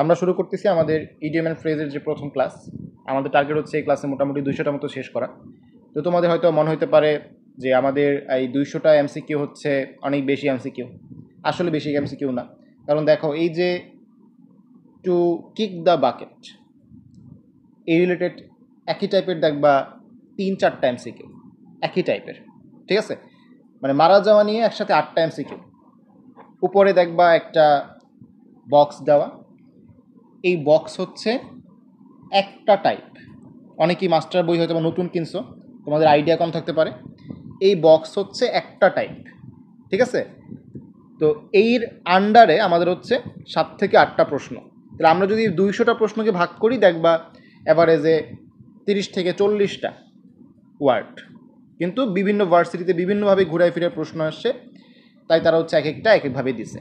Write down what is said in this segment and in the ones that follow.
আমরা শুরু করতেছি আমাদের ইডিয়ম অ্যান্ড ফ্রেজের যে প্রথম ক্লাস। আমাদের টার্গেট হচ্ছে এই ক্লাসে মোটামুটি 200টা মতো শেষ করা। তো তোমাদের হয়তো মনে হতে পারে যে আমাদের এই 200টা এমসিকিউ হচ্ছে অনেক বেশি এমসিকিউ। আসলে বেশি এমসিকিউ না, কারণ দেখো এই যে টু কিক দ্য বাকেট এই রিলেটেড একই টাইপের দেখবা 3-4টা এমসিকিউ একই টাইপের, ঠিক আছে? মানে মারা যাওয়া নিয়ে একসাথে 8টা এমসিকিউ। উপরে দেখবা একটা বক্স দেওয়া, এই বক্স হচ্ছে একটা টাইপ। অনেকেই মাস্টার বই হয়তো নতুন কিনছো, তোমাদের আইডিয়া কম থাকতে পারে। এই বক্স হচ্ছে একটা টাইপ, ঠিক আছে? তো এর আন্ডারে আমাদের হচ্ছে 7 থেকে 8টা প্রশ্ন। তাহলে আমরা যদি 200টা প্রশ্নকে ভাগ করি দেখবা অ্যাভারেজে 30 থেকে 40টা ওয়ার্ড, কিন্তু বিভিন্ন ভার্সিটিতে বিভিন্নভাবে ঘুরায় ফিরে প্রশ্ন আসছে, তাই তারা হচ্ছে এক একটা এক একভাবে দিছে।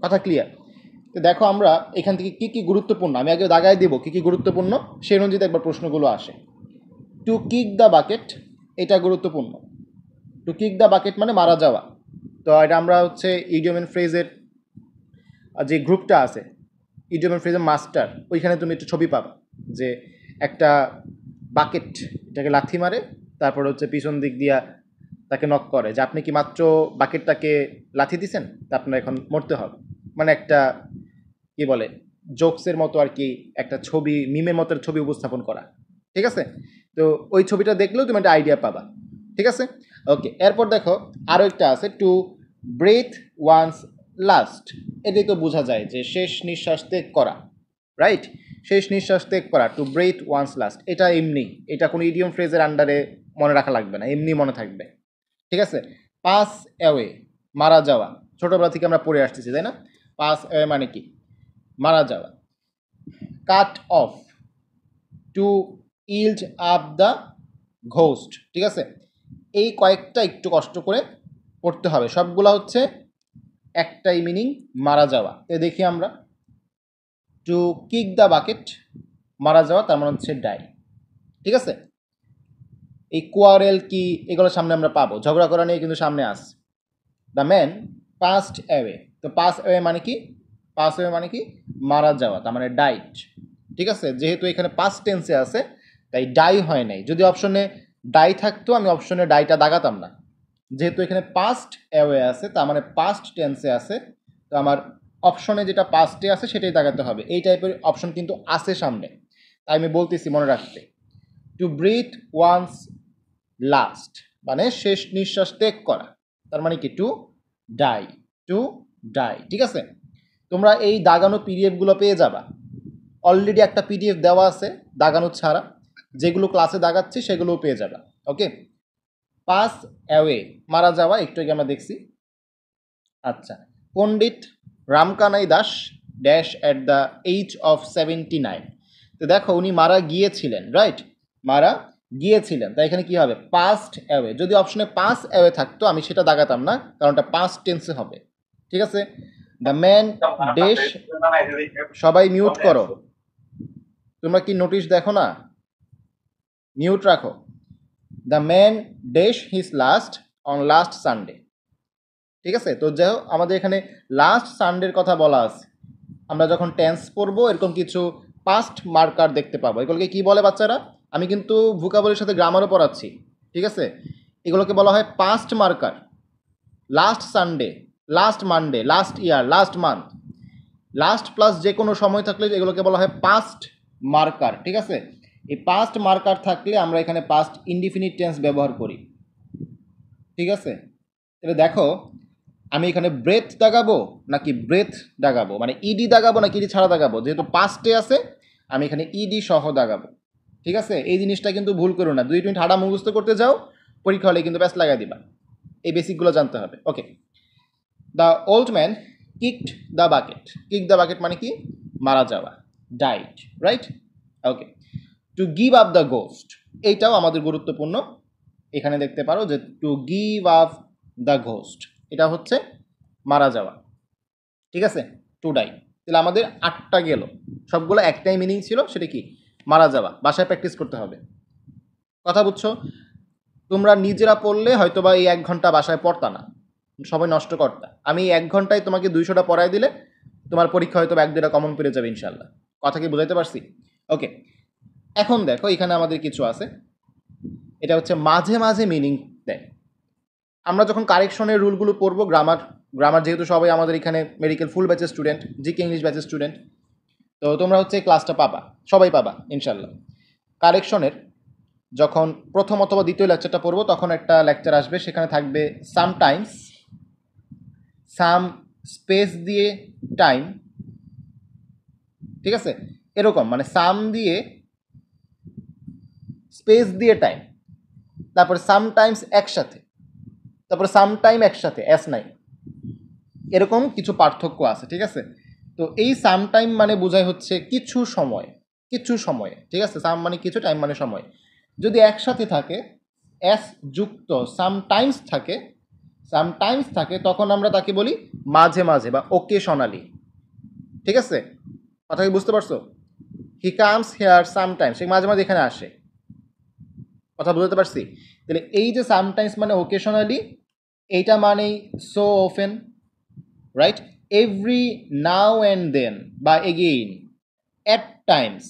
কথা ক্লিয়ার? তো দেখো আমরা এখান থেকে কী কী গুরুত্বপূর্ণ, আমি আগে দাগায় দেবো কী কী গুরুত্বপূর্ণ, সেই অনুযায়ী একবার প্রশ্নগুলো আসে। টু কিক দ্য বাকেট, এটা গুরুত্বপূর্ণ। টু কিক দ্য বাকেট মানে মারা যাওয়া। তো এটা আমরা হচ্ছে ইডিয়ম অ্যান্ড ফ্রেজের যে গ্রুপটা আছে, ইডিয়ম অ্যান্ড ফ্রেজের মাস্টার, ওইখানে তুমি একটু ছবি পাবা যে একটা বাকেট এটাকে লাথি মারে, তারপর হচ্ছে পিছন দিক দিয়া তাকে নক করে যে আপনি কি মাত্র বাকেটটাকে লাথি দিছেন, তা আপনার এখন মরতে হবে। মানে একটা কি বলে জোকসের মতো আর কি, একটা ছবি মিমের মতো ছবি উপস্থাপন করা, ঠিক আছে? তো ওই ছবিটা দেখলেও তুমি একটা আইডিয়া পাবা, ঠিক আছে? ওকে, এরপর দেখো আরও একটা আছে টু ব্রেথ ওয়ান্স লাস্ট। এটাই তো বোঝা যায় যে শেষ নিঃশ্বাস ত্যাগ করা, রাইট? শেষ নিঃশ্বাস ত্যাগ করা, টু ব্রেথ ওয়ান্স লাস্ট। এটা এমনি, এটা কোনো ইডিয়ম ফ্রেজের আন্ডারে মনে রাখা লাগবে না, এমনি মনে থাকবে, ঠিক আছে? পাস অ্যাওয়ে মারা যাওয়া, ছোটোবেলা থেকে আমরা পড়ে আসতেছি, তাই না? পাস অ্যাওয়ে মানে কি? মারা যাওয়া। Cut off, to yield up the ghost, ঠিক আছে? এই কয়েকটা একটু কষ্ট করে পড়তে হবে, সবগুলা হচ্ছে একটাই মিনিং, মারা যাওয়া। তো দেখি আমরা টু কিক দ্য বাকেট মারা যাওয়া, তার মানে হচ্ছে ডাই, ঠিক আছে? এই কোয়ারেল কি এগুলো সামনে আমরা পাবো, ঝগড়া করা নিয়ে কিন্তু সামনে আস। দ্য ম্যান পাস্ট অ্যাওয়ে, তো পাস অ্যাওয়ে মানে কি? পাস অ্যাওয়ে মানে কি? মারা যাওয়া, তার মানে ডাইট, ঠিক আছে? যেহেতু এখানে পাস্ট টেন্সে আছে তাই ডাই হয় নাই। যদি অপশনে ডাই থাকতো আমি অপশনে ডাইটা দাগাতাম না। যেহেতু এখানে পাস্ট অ্যাওয়ে আছে তার মানে পাস্ট টেন্সে আছে, তো আমার অপশনে যেটা পাস্টে আছে সেটাই দাগাতে হবে। এই টাইপের অপশন কিন্তু আছে সামনে, তাই আমি বলতেছি মনে রাখতে। টু ব্রিথ ওয়ান্স লাস্ট মানে শেষ নিঃশ্বাস ত্যাগ করা, তার মানে কি? টু ডাই, টু ডাই, ঠিক আছে? তোমরা এই দাগানো পিডিএফগুলো পেয়ে যাবা। অলরেডি একটা পিডিএফ দেওয়া আছে দাগানো ছাড়া, যেগুলো ক্লাসে দাগাচ্ছি সেগুলোও পেয়ে যাবা। ওকে, পাস অ্যাওয়ে মারা যাওয়া একটু আগে আমরা দেখছি। আচ্ছা, Pandit Ramkanai Das dash at the age of 79। তো দেখো উনি মারা গিয়েছিলেন, রাইট? মারা গিয়েছিলেন, তাই এখানে কি হবে? Passed away. যদি অপশনে পাস অ্যাওয়ে থাকতো আমি সেটা দাগাতাম না, কারণ এটা পাস্ট টেন্সে হবে, ঠিক আছে? দ্য ম্যান ড্যাশ, সবাই মিউট করো, তোমরা কি নোটিশ দেখো না? মিউট রাখো। The man dash his last on last Sunday, ঠিক আছে? তো যাই হোক আমাদের এখানে লাস্ট সানডের কথা বলা আছে। আমরা যখন টেন্স পড়বো এরকম কিছু পাস্ট মার্কার দেখতে পাবো। এগুলোকে কি বলে বাচ্চারা? আমি কিন্তু ভোকাবুলারির সাথে গ্রামারও পড়াচ্ছি, ঠিক আছে? এগুলোকে বলা হয় past marker. Last Sunday, last Monday, last year, last month, last plus যে কোনো সময় থাকলে এগুলোকে বলা হয় পাস্ট মার্কার, ঠিক আছে? এই পাস্ট মার্কার থাকলে আমরা এখানে পাস্ট ইনডিফিনিট টেন্স ব্যবহার করি, ঠিক আছে? তাহলে দেখো আমি এখানে ব্রেথ দাগাবো নাকি ব্রেথ দাগাবো, মানে ইডি দাগাবো নাকি ইডি ছাড়া দাগাবো? যেহেতু পাস্টে আছে আমি এখানে ইডি সহ দাগাবো, ঠিক আছে? এই জিনিসটা কিন্তু ভুল করো না। 2 মিনিট হাঁটা মুখস্থ করতে যাও, পরীক্ষা হলে কিন্তু ব্যাস লাগাই দিবা। এই বেসিকগুলো জানতে হবে। Okay, the old man kicked the bucket. Kick the bucket মানে কি? মারা যাওয়া, died, right? Okay, to give up the ghost, এইটাও আমাদের গুরুত্বপূর্ণ। এখানে দেখতে পারো যে to give up the ghost, এটা হচ্ছে মারা যাওয়া, ঠিক আছে? To die. তাহলে আমাদের 8টা গেল, সবগুলো একটাই মিনিং ছিল, সেটা কি? মারা যাওয়া। বাসায় প্র্যাকটিস করতে হবে, কথা বুঝছো? তোমরা নিজেরা পড়লে হয়তো বা এই 1 ঘন্টা বাসায় পড়তা না, সময় নষ্ট করতা। আমি 1 ঘন্টায় তোমাকে 200টা পড়াই দিলে তোমার পরীক্ষা হয়তো 1-2টা কমন পেরে যাবে ইনশাল্লাহ। কথা কি বুঝাইতে পারছি? ওকে, এখন দেখো এখানে আমাদের কিছু আছে, এটা হচ্ছে মাঝে মাঝে মিনিং দেয়। আমরা যখন কারেকশনের রুলগুলো পড়বো, গ্রামার যেহেতু সবাই আমাদের এখানে মেডিকেল ফুল ব্যাচের স্টুডেন্ট, জিকে ইংলিশ ব্যাচের স্টুডেন্ট, তো তোমরা হচ্ছে এই ক্লাসটা পাবা, সবাই পাবা ইনশাল্লাহ। কারেকশনের যখন প্রথম অথবা দ্বিতীয় লেকচারটা পড়বো তখন একটা লেকচার আসবে, সেখানে থাকবে সামটাইমস, সাম স্পেস দিয়ে টাইম, ঠিক আছে, এরকম মানে সাম দিয়ে স্পেস দিয়ে টাইম, তারপরে সামটাইমস একসাথে, তারপরে সামটাইম একসাথে এস নাই, এরকম কিছু পার্থক্য আছে, ঠিক আছে। তো এই সামটাইম মানে বোঝায় হচ্ছে কিছু সময়, কিছু সময়ে, ঠিক আছে। সাম মানে কিছু, টাইম মানে সময়। যদি একসাথে থাকে, এস যুক্ত সামটাইমস থাকে, সামটাইমস থাকে, তখন আমরা তাকে বলি মাঝে মাঝে বা ওকেশনালি, ঠিক আছে। কথা কি বুঝতে পারছো? হি কামস হেয়ার সামটাইমস, সে মাঝে মাঝে এখানে আসে, কথা বুঝতে পারছি? তাহলে এই যে সামটাইমস মানে ওকেশনালি, এইটা মানেই so often, right? Every now and then বা এগেইন, অ্যাট টাইমস,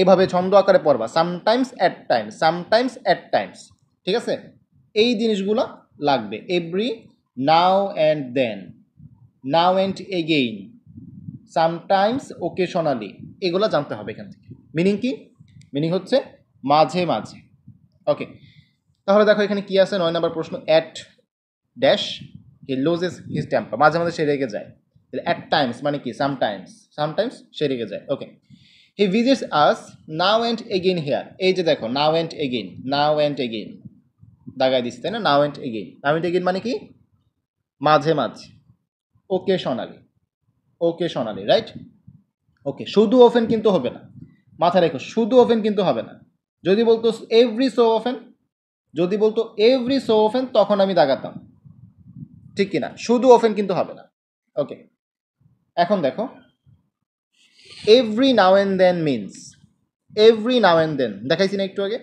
এইভাবে ছন্দ আকারে পড়বা, sometimes at times, sometimes at times, ঠিক আছে। এই জিনিসগুলো লাগবে, every now and then, now and again, sometimes, occasionally, এগুলো জানতে হবে এখান থেকে। মিনিং কি? মিনিং হচ্ছে মাঝে মাঝে। ওকে, তাহলে দেখো এখানে কি আছে, 9 নম্বর প্রশ্ন, at dash he loses his temper, মাঝে মাঝে সে রেগে যায়। অ্যাট টাইমস মানে কি? সামটাইমস, সামটাইমস সে রেগে যায়। Okay, he visits us now and again here, এই যে দেখো now and again, now and again দাগায় দিচ্ছে, তাই না? Now and again, now and again মানে কি? মাঝে মাঝে, ওকেশনালি, ওকেশনালি, রাইট? ওকে, শুধু ওফেন কিন্তু হবে না, মাথায় রেখো, শুধু ওফেন কিন্তু হবে না। যদি বলতো এভরি সো ওফেন, যদি বলতো এভরি সো ওফেন, তখন আমি দাগাতাম, ঠিক কিনা? শুধু ওফেন কিন্তু হবে না। ওকে, এখন দেখো every now and then means, every now and then দেখাইছি না একটু আগে,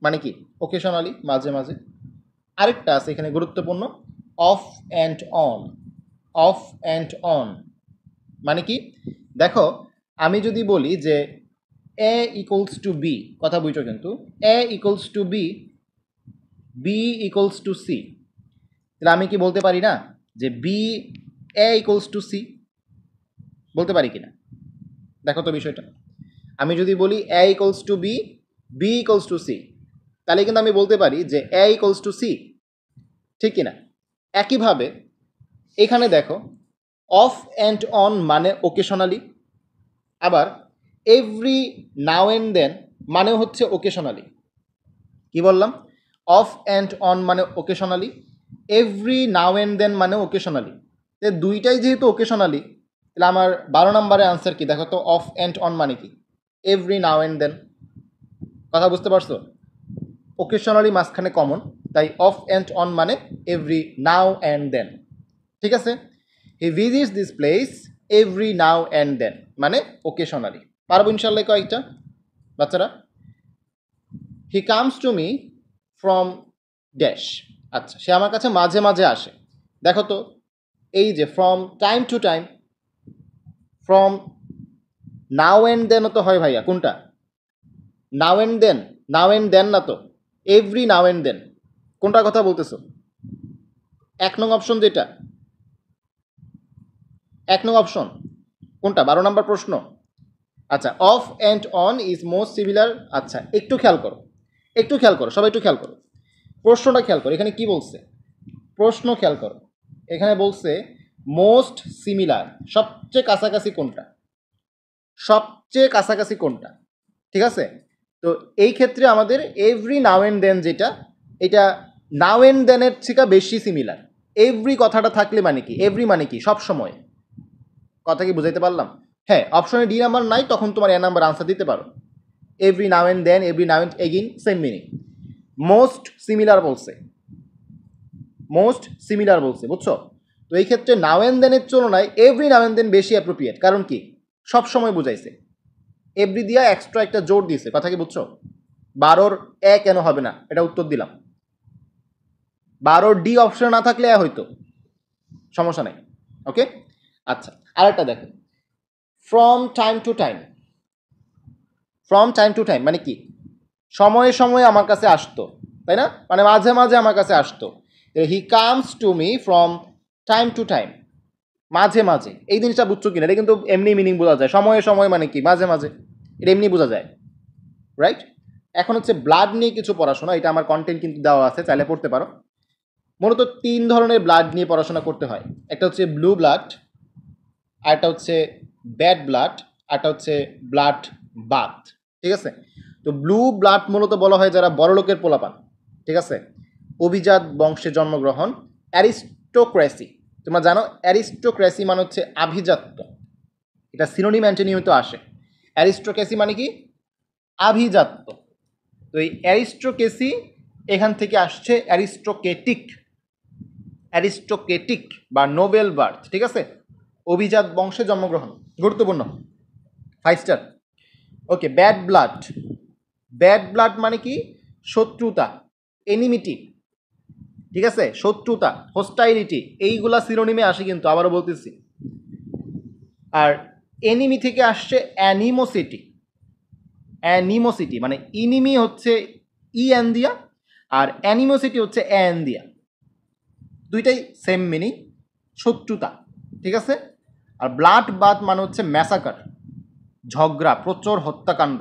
মানে কি? ওকেশনালি, মাঝে মাঝে। আরেকটা আছে এখানে গুরুত্বপূর্ণ, of and on, of and on মানে কি? দেখো আমি যদি বলি যে এ ইকুয়ালস টু বি, কথা বুঝছো কিন্তু, A equals to B, B equals to C, তাহলে আমি কি বলতে পারি না যে B A equals to C? বলতে পারি কিনা দেখো তো বিষয়টা। আমি যদি বলি A equals to B, B equals to C, তাহলে কিন্তু আমি বলতে পারি যে এ ইকুয়ালস টু সি, ঠিক কিনা? একইভাবে এখানে দেখো অফ অ্যান্ড অন মানে ওকেশনালি, আবার এভরি নাও অ্যান্ড দেন মানে হচ্ছে ওকেশনালি। কি বললাম? অফ অ্যান্ড অন মানে occasionally, every now and then মানে ওকেশনালি। দুইটাই যেহেতু ওকেশনালি, তাহলে আমার 12 নম্বরের আনসার কি দেখো তো? অফ অ্যান্ড অন মানে কি? এভরি নাও অ্যান্ড দেন, কথা বুঝতে পারছো? ওকেশনালি মাঝখানে কমন, তাই অফ অ্যান্ড অন মানে এভরি নাও অ্যান্ড দেন, ঠিক আছে। He visits this place every now and then মানে ওকেশনালি। পারবো ইনশাল্লাহ কয়েকটা বাচ্চারা? He comes to me from dash, আচ্ছা সে আমার কাছে মাঝে মাঝে আসে। দেখো তো এই যে from time to time, from now and দেনও তো হয় ভাইয়া, কোনটা? নাও অ্যান্ড দেন, নাও অ্যান্ড দেন না তো, এভরি নাও অ্যান্ড দেন, কোনটার কথা বলতেছো? 1 নং অপশন যেটা, 1 নং অপশন কোনটা? 12 নম্বর প্রশ্ন। আচ্ছা, of and on is most similar, আচ্ছা একটু খেয়াল করো, একটু খেয়াল করো, সবাই একটু খেয়াল করো, প্রশ্নটা খেয়াল করো, এখানে কি বলছে? প্রশ্ন খেয়াল করো, এখানে বলছে মোস্ট সিমিলার, সবচেয়ে কাছাকাছি কোনটা, সবচেয়ে কাছাকাছি কোনটা, ঠিক আছে। তো এই ক্ষেত্রে আমাদের এভরি নাও অ্যান্ড দেন যেটা, এটা নাও অ্যান্ড দেনের থেকে বেশি সিমিলার। এভরি কথাটা থাকলে মানে কি? এভরি মানে কি? সব সময়, কথা কি বুঝাইতে পারলাম? হ্যাঁ, অপশনে ডি নাম্বার নাই, তখন তোমার এ নাম্বার আনসার দিতে পারো। Every now and then, every now and again, same meaning. Most similar বলছে, মোস্ট সিমিলার বলছে, বুঝছো? তো এই ক্ষেত্রে নাও অ্যান্ড দেনের তুলনায় এভরি নাও অ্যান্ড দেন বেশি অ্যাপ্রোপ্রিয়েট, কারণ কি? সব সময় বুঝাইছে, এভরি দিয়া এক্সট্রা একটা জোর দিয়েছে, কথা কি বুঝছো? 12 এ কেন হবে না, এটা উত্তর দিলাম। 12 ডি অপশনে না থাকলে হয়তো সমস্যা নাই। ওকে, আচ্ছা আরেকটা দেখো, from time to time, from time to time মানে কি সময়ে সময়ে আমার কাছে আসতো, তাই না? মানে মাঝে মাঝে আমার কাছে আসতো। হি comes to me from time to time, মাঝে মাঝে। এই জিনিসটা বুঝছো কিনা? এটা কিন্তু এমনি মিনিং বোঝা যায়, সময়ে সময় মানে কি মাঝে মাঝে, এটা এমনি বোঝা যায়, রাইট? এখন হচ্ছে ব্লাড নিয়ে কিছু পড়াশোনা, এটা আমার কন্টেন্ট কিন্তু দেওয়া আছে, চাইলে পড়তে পারো। মূলত 3 ধরনের ব্লাড নিয়ে পড়াশোনা করতে হয়। একটা হচ্ছে ব্লু ব্লাড, আরেকটা হচ্ছে ব্যাড ব্লাড, আরেকটা হচ্ছে ব্লাড বাথ, ঠিক আছে? তো ব্লু ব্লাড মূলত বলা হয় যারা বড়লোকের পোলাপান, ঠিক আছে, অভিজাত বংশে জন্মগ্রহণ, অ্যারিস্টোক্রেসি। তোমরা জানো অ্যারিস্টোক্রেসি মানে হচ্ছে আভিজাত্য, এটা সিনোনিম অ্যান্টোনিমে তো আসে। অ্যারিস্টোক্রেসি মানে কি আভিজাত্য। তো এই অ্যারিস্টোক্রেসি এখান থেকে আসছে অ্যারিস্টোক্রেটিক, অ্যারিস্টোক্রেটিক বা নোবেল বার্থ, ঠিক আছে, অভিজাত বংশে জন্মগ্রহণ, গুরুত্বপূর্ণ, 5 স্টার। ওকে, ব্যাড ব্লাড, ব্যাড ব্লাড মানে কি শত্রুতা, এনিমিটি, ঠিক আছে, শত্রুতা, হোস্টাইলিটি, এইগুলা সিনোনিমে আসে কিন্তু, আবারও বলতেছি। আর এনিমি থেকে আসছে অ্যানিমোসিটি, অ্যানিমোসিটি মানে ইনিমি হচ্ছে ই এন দিয়া, আর অ্যানিমোসিটি হচ্ছে এন দিয়া, দুইটাই সেম মিনিং, শত্রুতা, ঠিক আছে। আর ব্লাড বাথ মানে হচ্ছে ম্যাসাকার, ঝগড়া, প্রচুর হত্যাকাণ্ড,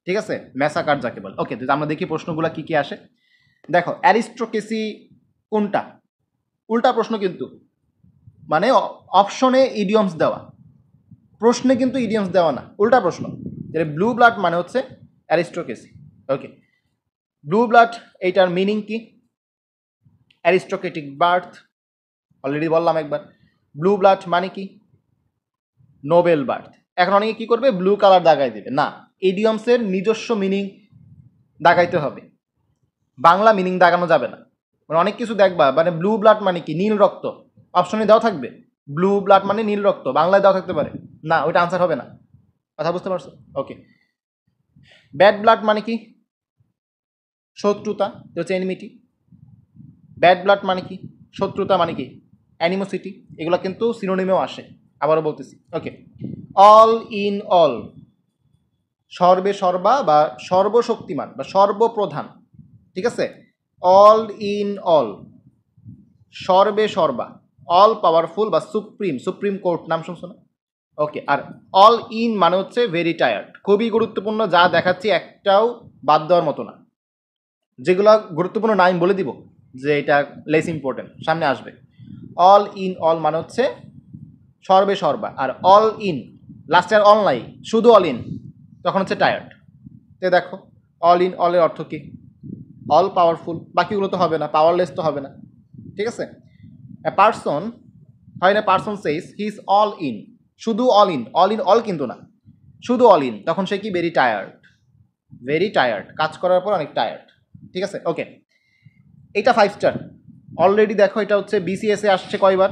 ঠিক আছে, ম্যাসাকার যাকে বলে। ওকে, আমরা দেখি প্রশ্নগুলো কি কি আসে। দেখো অ্যারিস্টোক্রেসি কোনটা, উল্টা প্রশ্ন কিন্তু, মানে অপশনে ইডিয়মস দেওয়া, প্রশ্নে কিন্তু ইডিয়মস দেওয়া না, উল্টা প্রশ্ন। ব্লু ব্লাড মানে হচ্ছে অ্যারিস্টোক্রেসি। ওকে, ব্লু ব্লাড এইটার মিনিং কি? অ্যারিস্টোক্রেটিক বার্থ, অলরেডি বললাম একবার। ব্লু ব্লাড মানে কি নোবেল বার্থ। এখন অনেকে কি করবে, ব্লু কালার দাগাই দেবে, না, ইডিয়মসের নিজস্ব মিনিং দাগাইতে হবে, বাংলা মিনিং দাগানো যাবে না। মানে অনেক কিছু দেখবা মানে ব্লু ব্লাড মানে কি নীল রক্ত, অপশনে দেওয়া থাকবে ব্লু ব্লাড মানে নীল রক্ত, বাংলায় দেওয়া থাকতে পারে, না ওইটা আনসার হবে না, কথা বুঝতে পারছো? ওকে, ব্যাড ব্লাড মানে কি শত্রুতা, হচ্ছে এনিমিটি। ব্যাড ব্লাড মানে কি শত্রুতা, মানে কি অ্যানিমোসিটি, এগুলো কিন্তু সিনোনিমেও আসে, আবারও বলতেছি। ওকে, অল ইন অল, সর্বে সর্বা বা সর্বশক্তিমান বা সর্বপ্রধান, ঠিক আছে, অল ইন অল, সর্বে সর্বা, অল পাওয়ারফুল বা সুপ্রিম, সুপ্রিম কোর্ট নাম শুনছো না? ওকে, আর অল ইন মানে হচ্ছে ভেরি টায়ার্ড, খুবই গুরুত্বপূর্ণ, যা দেখাচ্ছি একটাও বাদ দেওয়ার মতো না, যেগুলো গুরুত্বপূর্ণ না আমি বলে দিব যে এটা লেস ইম্পর্টেন্ট, সামনে আসবে। অল ইন অল মানে হচ্ছে সর্বে সর্বা, আর অল ইন লাস্টে আর অল নাই, শুধু অল ইন, তখন হচ্ছে টায়ার্ড। তো দেখো অল ইন অলের অর্থ কি, অল পাওয়ারফুল, বাকিগুলো তো হবে না, পাওয়ারলেস তো হবে না, ঠিক আছে। এ পার্সন হয় না, person says he is all in, শুধু all in, all in all কিন্তু না, শুধু অল ইন, তখন সে কি ভেরি টায়ার্ড, ভেরি টায়ার্ড, কাজ করার পর অনেক টায়ার্ড, ঠিক আছে। ওকে, এটা 5 স্টার অলরেডি। দেখো এটা হচ্ছে বিসিএস এ আসছে কয়বার,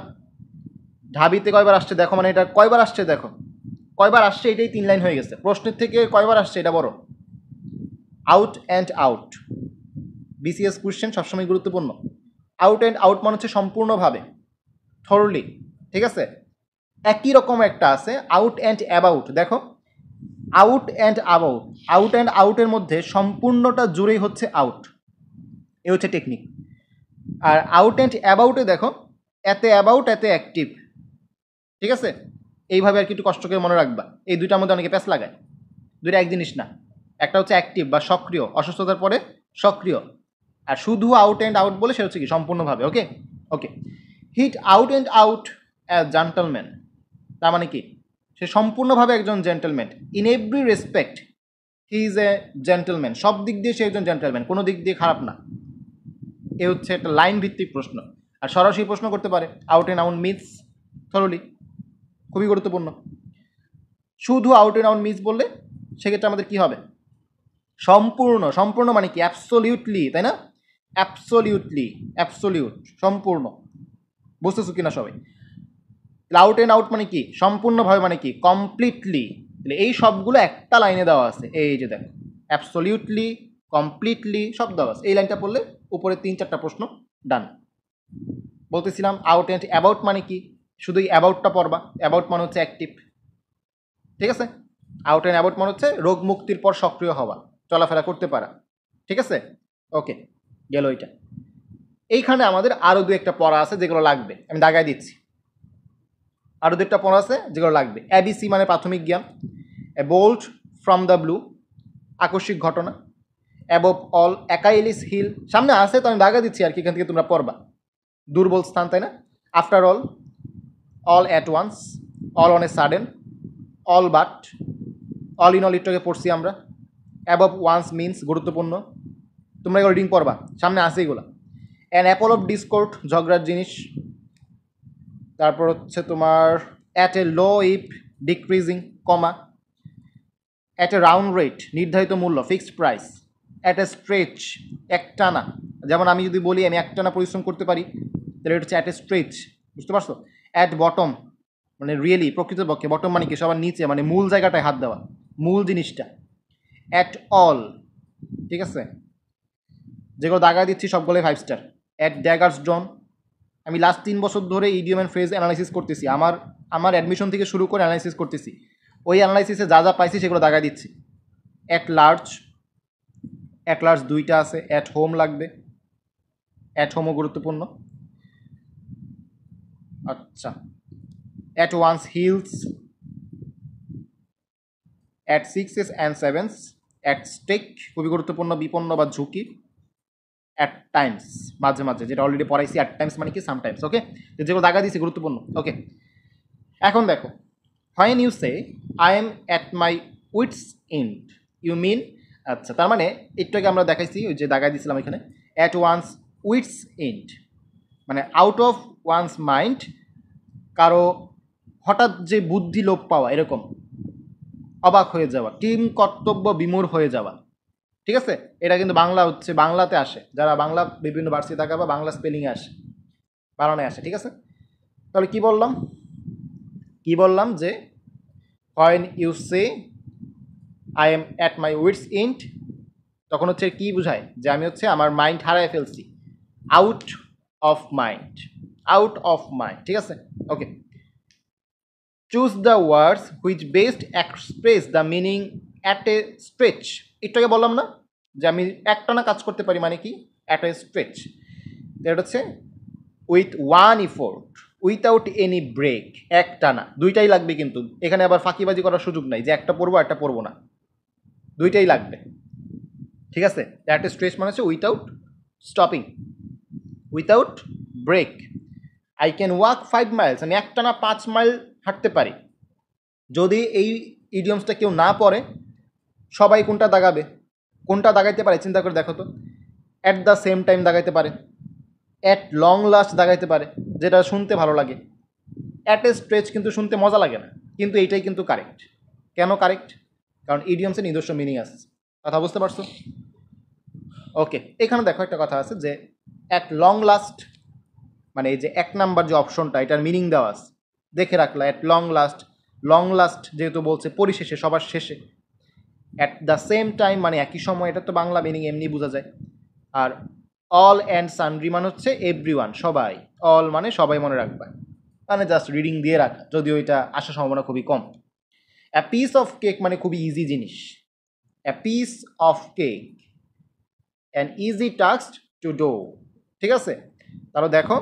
ঢাবিতে কয়বার আসছে দেখো, মানে এটা কয়বার আসছে দেখো, কয়বার আসছে, এটাই 3 লাইন হয়ে গেছে। প্রশ্নের থেকে কয়বার আসছে এটা বড়, out and out, BCS question সবসময় গুরুত্বপূর্ণ। আউট অ্যান্ড আউট মানে হচ্ছে সম্পূর্ণভাবে, থরলি, ঠিক আছে। একই রকম একটা আছে আউট অ্যান্ড অ্যাবাউট, দেখো out and about, out and আউটের মধ্যে সম্পূর্ণটা জুড়েই হচ্ছে আউট, এ হচ্ছে টেকনিক। আর আউট অ্যান্ড অ্যাবাউটে দেখো এতে অ্যাবাউট এতে অ্যাক্টিভ, ঠিক আছে, এইভাবে আর কি একটু কষ্ট করে মনে রাখবা। এই দুইটার মধ্যে অনেকে প্যাচ লাগায়, দুইটা এক জিনিস না, একটা হচ্ছে অ্যাক্টিভ বা সক্রিয়, অসুস্থতার পরে সক্রিয়, আর শুধু আউট অ্যান্ড আউট বলে সে হচ্ছে কি সম্পূর্ণভাবে। Okay okay, hit out and out as gentleman, তার মানে কি সে সম্পূর্ণভাবে একজন gentleman, in every respect he is a gentleman, সব দিক দিয়ে সে একজন জেন্টলম্যান, কোনো দিক দিয়ে খারাপ না। এ হচ্ছে একটা লাইন ভিত্তিক প্রশ্ন, আর সরাসরি প্রশ্ন করতে পারে out and out miss, thoroughly, খুবই গুরুত্বপূর্ণ। শুধু আউট অ্যান্ড আউট মিস বললে সেক্ষেত্রে আমাদের কি হবে, সম্পূর্ণ, সম্পূর্ণ মানে কি অ্যাবসলিউটলি, তাই না, অ্যাবসলিউটলি, অ্যাবসলিউট, সম্পূর্ণ, বুঝতেছো কিনা সবাই? আউট অ্যান্ড আউট মানে কি সম্পূর্ণভাবে, মানে কি কমপ্লিটলি, এই সবগুলো একটা লাইনে দেওয়া আছে, এই যে দেখো অ্যাবসলিউটলি, কমপ্লিটলি সব দেওয়া আছে, এই লাইনটা পড়লে উপরে 3-4টা প্রশ্ন ডান। বলতেছিলাম আউট অ্যান্ড অ্যাবাউট মানে কি, শুধু এই অ্যাবাউটটা পড়বা, অ্যাবাউট মানে হচ্ছে অ্যাক্টিভ, ঠিক আছে। আউট অ্যান্ড অ্যাবাউট মানে হচ্ছে রোগ মুক্তির পর সক্রিয় হওয়া, চলাফেরা করতে পারা। ঠিক আছে, ওকে, গেল এটা। এইখানে আমাদের আরও দু একটা পড়া আছে যেগুলো লাগবে, আমি দাগায় দিচ্ছি। আরও দু একটা পড়া আছে যেগুলো লাগবে। এবিসি মানে প্রাথমিক জ্ঞান, a bolt from the blue আকস্মিক ঘটনা, অ্যাবভ অল অ্যাকাইলিস হিল সামনে আছে তো আমি দাগা দিচ্ছি আর কি, এখান থেকে তোমরা পড়বা। দুর্বল স্থান, তাই না? After all at once, all on a sudden, all but, all in all ইটটাকে পড়ছি আমরা। অ্যাবভ ওয়ান্স মিনস গুরুত্বপূর্ণ, তোমরা এগুলো রিডিং পড়বা, সামনে আছে এগুলো। অ্যান অ্যাপল অফ ডিসকোর্ড ঝগড়ার জিনিস। তারপর হচ্ছে তোমার at a low ইপ decreasing comma, at a round rate নির্ধারিত মূল্য fixed price, at a stretch একটানা, যেমন আমি যদি বলি আমি একটানা পরিশ্রম করতে পারি তাহলে এটা হচ্ছে অ্যাট এ স্ট্রেচ, বুঝতে পারছো? অ্যাট বটম মানে রিয়েলি প্রকৃতপক্ষে, বটম মানে কি সবার নিচে, মানে মূল জায়গাটায় হাত দেওয়া, মূল জিনিসটা। অ্যাট অল, ঠিক আছে, যেগুলো দাগা দিচ্ছি সবগুলোই 5 স্টার। অ্যাট ড্যাগার্স ড্রন, আমি লাস্ট 3 বছর ধরে ইডিয়ম অ্যান্ড ফ্রেজ অ্যানালাইসিস করতেছি, আমার অ্যাডমিশন থেকে শুরু করে অ্যানালাইসিস করতেছি, ওই অ্যানালাইসিসে যা যা পাইছি সেগুলো দাগা দিচ্ছি। অ্যাট লার্জ দুইটা আছে, অ্যাট হোম লাগবে, অ্যাট হোমও গুরুত্বপূর্ণ। আচ্ছা, at once heels, at sixes and sevens, at stake খুবই গুরুত্বপূর্ণ, বিপন্ন বা ঝুঁকি। অ্যাট টাইমস মাঝে মাঝে, যেটা অলরেডি পড়াইছি, অ্যাট টাইমস মানে কি সামটাইমস, ওকে, যেগুলো দাগা দিয়েছি গুরুত্বপূর্ণ, ওকে। এখন দেখো, when you say I am at my wits end you mean, আচ্ছা তার মানে একটু আগে আমরা দেখাইছি ওই যে দাগাই দিয়েছিলাম এখানে, অ্যাট ওয়ান্স উইটস এন্ড মানে আউট অফ ওয়ান্স মাইন্ড, কারো হঠাৎ যে বুদ্ধি লোপ পাওয়া, এরকম অবাক হয়ে যাওয়া, টিম কর্তব্য বিমূঢ় হয়ে যাওয়া। ঠিক আছে, এটা কিন্তু বাংলা হচ্ছে, বাংলাতে আসে, যারা বাংলা বিভিন্ন ভার্সিটি থাকা বা বাংলা স্পেলিংয়ে আসে, বানানে আসে। ঠিক আছে, তাহলে কি বললাম যে when you say I am at my wits end, তখন হচ্ছে কি বোঝায় যে আমি হচ্ছে আমার মাইন্ড হারায় ফেলছি, আউট অফ মাইন্ড, ঠিক আছে, okay. Choose the words which best express the meaning at a stretch, একটু আগে বললাম না যে আমি একটানা কাজ করতে পারি, মানে কি অ্যাট এ স্ট্রেচ, এটা হচ্ছে with one effort, without any break, একটানা, দুইটাই লাগবে কিন্তু এখানে আবার ফাঁকিবাজি করার সুযোগ নাই যে একটা পড়বো একটা পড়বো না, দুইটাই লাগবে। ঠিক আছে, অ্যাট এ স্ট্রেচ মানে হচ্ছে without stopping, without break. I can walk 5 miles, আমি একটানা 5 মাইল হাঁটতে পারি। যদি এই ইডিয়মসটা কেউ না পড়ে, সবাই কোনটা দাগাবে, কোনটা দাগাইতে পারে চিন্তা করে দেখো তো। অ্যাট দ্য সেম টাইম দাগাইতে পারে, অ্যাট লং লাস্ট দাগাইতে পারে, যেটা শুনতে ভালো লাগে। অ্যাট এ স্ট্রেচ কিন্তু শুনতে মজা লাগে না, কিন্তু এইটাই কিন্তু কারেক্ট। কেন কারেক্ট? কারণ ইডিয়মসের নিজস্ব মিনিং আছে, কথা বুঝতে পারছো? ওকে, এখানে দেখো একটা কথা আছে যে অ্যাট লং লাস্ট মানে এই যে 1 নাম্বার যে অপশনটা, এটার মিনিং দেওয়া আছে, দেখে রাখলা। অ্যাট লং লাস্ট যেহেতু বলছে পরিশেষে, সবার শেষে। অ্যাট দ্য সেম টাইম মানে একই সময়, এটা তো বাংলা মিনিং এমনি বোঝা যায়। আর অল অ্যান্ড সানড্রি মানে হচ্ছে এভরিওয়ান, সবাই। অল মানে সবাই মনে রাখবা, মানে জাস্ট রিডিং দিয়ে রাখা, যদিও এটা আসার সম্ভাবনা খুবই কম। অ্যা পিস অফ কেক মানে খুবই ইজি জিনিস, a piece of cake, an easy task to do. ঠিক আছে, তাহলে দেখো,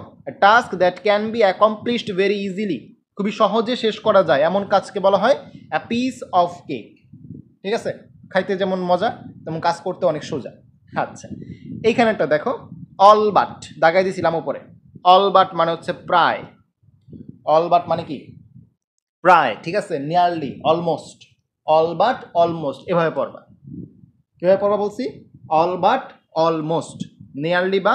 task that can be accomplished very easily, খুবই সহজে শেষ করা যায় এমন কাজকে বলা হয় অ্যা পিস অফ কেক। ঠিক আছে, খাইতে যেমন মজা তেমন কাজ করতে অনেক সোজা। আচ্ছা, এইখানেটা দেখো, অল বাট দাগাই দিয়েছিলাম উপরে। অল বাট মানে হচ্ছে প্রায়, অল বাট মানে কি প্রায়, ঠিক আছে, nearly, almost, all but almost, এভাবে পড়বা। কীভাবে পড়বা বলছি? অল বাট অলমোস্ট, নিয়ারলি বা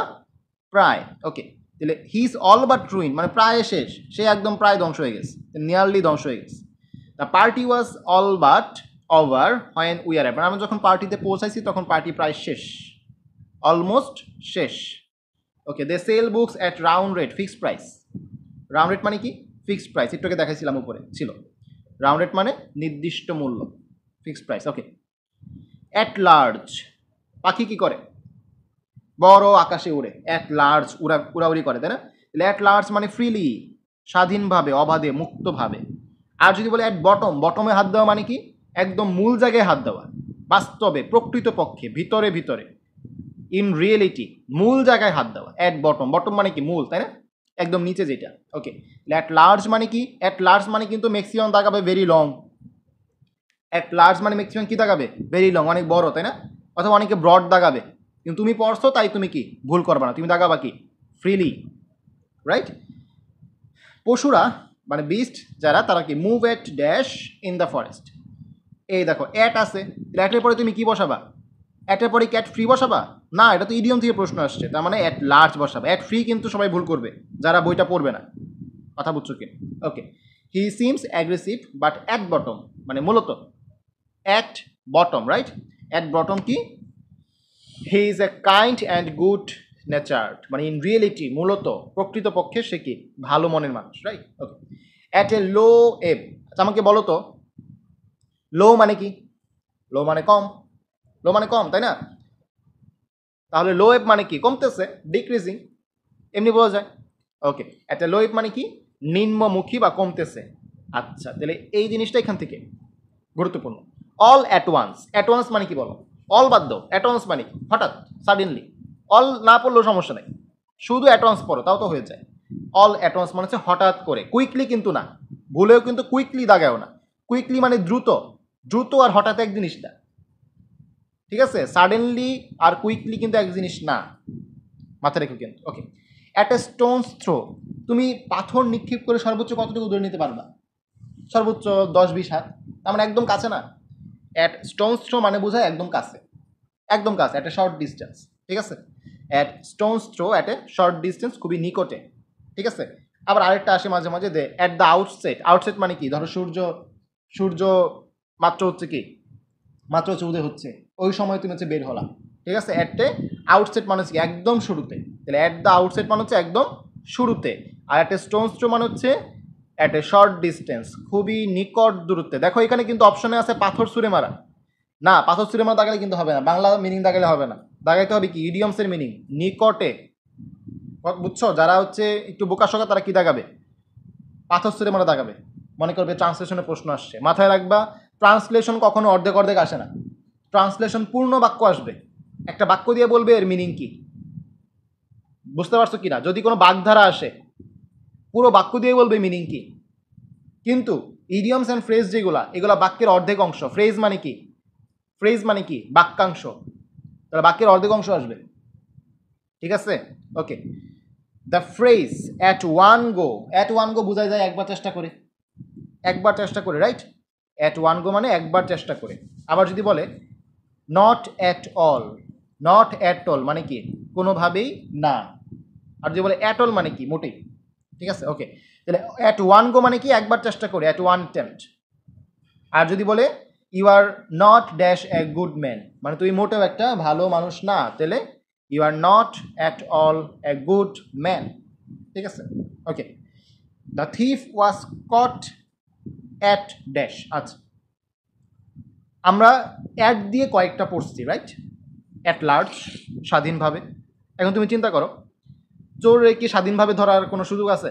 প্রায়। ওকে, তাহলে হি ইজ অল বাট রুইন মানে প্রায় শেষ, সে একদম প্রায় ধ্বংস হয়ে গেছে, নিয়ারলি ধ্বংস হয়ে গেছে। The party was all but over when we are arrived, আমরা যখন পার্টিতে পৌঁছাইছি তখন পার্টি প্রায় শেষ, অলমোস্ট শেষ। Okay, they sell books at round rate fixed price, round rate মানে কি ফিক্সড প্রাইস, একটু আগে দেখাইছিলাম উপরে ছিল, রাউন্ড রেট মানে নির্দিষ্ট মূল্য, fixed price. Okay, at large, পাখি কি করে? বড় আকাশে উড়ে, অ্যাট লার্জ উড়াউড়ি করে, তাই না? তাহলে অ্যাট লার্জ মানে ফ্রিলি, স্বাধীনভাবে, অবাধে, মুক্তভাবে। আর যদি বলে অ্যাট বটম, বটমে হাত দেওয়া মানে কি একদম মূল জায়গায় হাত দেওয়া, বাস্তবে প্রকৃতপক্ষে ভিতরে ভিতরে ইন রিয়েলিটি মূল জায়গায় হাত দেওয়া। অ্যাট বটম, বটম মানে কি মূল, তাই না, একদম নিচে যেটা। ওকে, অ্যাট লার্জ মানে কি? অ্যাট লার্জ মানে কিন্তু ম্যাক্সিমাম দাগাবে ভেরি লং। অ্যাট লার্জ মানে ম্যাক্সিমাম কি দাগাবে? ভেরি লং, অনেক বড়, তাই না? অথবা অনেকে ব্রড দাগাবে, কিন্তু তুমি পড়ছো তাই তুমি কি ভুল করবা না, তুমি দাগাবা কি ফ্রিলি, রাইট? পশুরা মানে বিস্ট যারা, তারা কি move at dash in the forest. এই দেখো অ্যাট আছে, অ্যাটের পরে তুমি কি বসাবা? অ্যাটের পরে ক্যাট ফ্রি বসাবা না, এটা তো ইডিয়ম থেকে প্রশ্ন আসছে, তার মানে অ্যাট লার্জ বসাবা। অ্যাট ফ্রি কিন্তু সবাই ভুল করবে যারা বইটা পড়বে না, কথা বুঝছো কি? Okay, he seems aggressive but at bottom মানে মূলত at bottom, right? At bottom কি? He is a kind and good natured, মানে ইন রিয়েলিটি মূলত প্রকৃতপক্ষে সে কি ভালো মনের মানুষ, রাইট? ওকে, অ্যাট এ লো এব। আচ্ছা আমাকে বলো তো লো মানে কি? লো মানে কম, লো মানে কম, তাই না? তাহলে লো এব মানে কি? কমতেছে, ডিক্রিজিং, এমনি বোঝা যায়। ওকে, একটা লো এব মানে কি? নিম্নমুখী বা কমতেছে। আচ্ছা, তাহলে এই জিনিসটা এখান থেকে গুরুত্বপূর্ণ। All at once, at once মানে কি বলো? অল বাদ দাও, অ্যাট ওয়ান্স মানে কি? হঠাৎ, সাডেনলি। অল না পড়লেও সমস্যা নেই, শুধু অ্যাট ওয়ান্স পড়ো তাও তো হয়ে যায়। অল অ্যাট ওয়ান্স মানে হচ্ছে হঠাৎ করে, কুইকলি কিন্তু না, ভুলেও কিন্তু কুইকলি দাগাও না। কুইকলি মানে দ্রুত, দ্রুত আর হঠাৎ এক জিনিস না, ঠিক আছে? সাডেনলি আর কুইকলি কিন্তু এক জিনিস না, মাথায় রেখো কিন্তু। ওকে, অ্যাট এ স্টোনস থ্রো, তুমি পাথর নিক্ষেপ করে সর্বোচ্চ কতটুকু দূরে নিতে পারবা? সর্বোচ্চ 10-20 হাত, তার মানে একদম কাছে না। অ্যাট স্টোনস থ্রো মানে বোঝায় একদম কাছে, একদম কাছে, অ্যাট এ শর্ট ডিস্টেন্স, ঠিক আছে? At stone's throw, at a short distance, খুবই নিকটে, ঠিক আছে? আবার আরেকটা আসে মাঝে মাঝে যে অ্যাট দ্য আউটসেট। আউটসেট মানে কি? ধরো সূর্য, সূর্য মাত্র হচ্ছে কি, মাত্র হচ্ছে উদয় হচ্ছে, ওই সময় তুমি হচ্ছে বের হলাম, ঠিক আছে? অ্যাট এ আউটসেট মানে হচ্ছে কি একদম শুরুতে, তাহলে অ্যাট দ্য আউটসেট মানে হচ্ছে একদম শুরুতে। আর অ্যাট এ স্টোনস থ্রো মানে হচ্ছে অ্যাট এ শর্ট ডিস্টেন্স, খুবই নিকট দূরত্বে। দেখো এখানে কিন্তু অপশনে আছে পাথর ছুঁড়ে মারা, না পাথর ছুঁড়ে মারা দাগালে কিন্তু হবে না, বাংলা মিনিং দাগালে হবে না, দাগাইতে হবে কি ইডিয়মসের মিনিং, নিকটে, বুঝছো? যারা হচ্ছে একটু বোকাশোকা তারা কি দাগাবে? পাথর ছুঁড়ে মারা দাগাবে। মনে করবে ট্রান্সলেশনের প্রশ্ন আসছে, মাথায় রাখবা ট্রান্সলেশন কখনো অর্ধেক অর্ধেক আসে না, ট্রান্সলেশন পূর্ণ বাক্য আসবে, একটা বাক্য দিয়ে বলবে এর মিনিং কি, বুঝতে পারছো কিনা? যদি কোনো বাগধারা আসে পুরো বাক্য দিয়ে বলবে মিনিং কি, কিন্তু ইডিয়মস অ্যান্ড ফ্রেজ যেগুলা, এগুলা বাক্যের অর্ধেক অংশ। ফ্রেজ মানে কি? ফ্রেজ মানে কি? বাক্যাংশ, তাহলে বাক্যের অর্ধেক অংশ আসবে, ঠিক আছে? Okay, the phrase at one go, at one go বোঝাই যায় একবার চেষ্টা করে, একবার চেষ্টা করে, রাইট? অ্যাট ওয়ান গো মানে একবার চেষ্টা করে। আবার যদি বলে not at all, not at all মানে কি? কোনোভাবেই না। আর যদি বলে অ্যাট অল মানে কি? মোটেই, ঠিক আছে? ওকে, তাহলে অ্যাট ওয়ান গো মানে কি? একবার চেষ্টা করে, অ্যাট ওয়ান টেম্পট। আর যদি বলে you are not dash a good man, মানে তুমি মোটেও একটা ভালো মানুষ না, তাহলে you are not at all a good man, ঠিক আছে? Okay, the thief was caught at dash. আচ্ছা, আমরা অ্যাট দিয়ে কয়েকটা পড়ছি, রাইট? অ্যাট লার্জ, স্বাধীনভাবে। এখন তুমি চিন্তা করো, চোরে কি স্বাধীনভাবে ধরার কোনো সুযোগ আছে?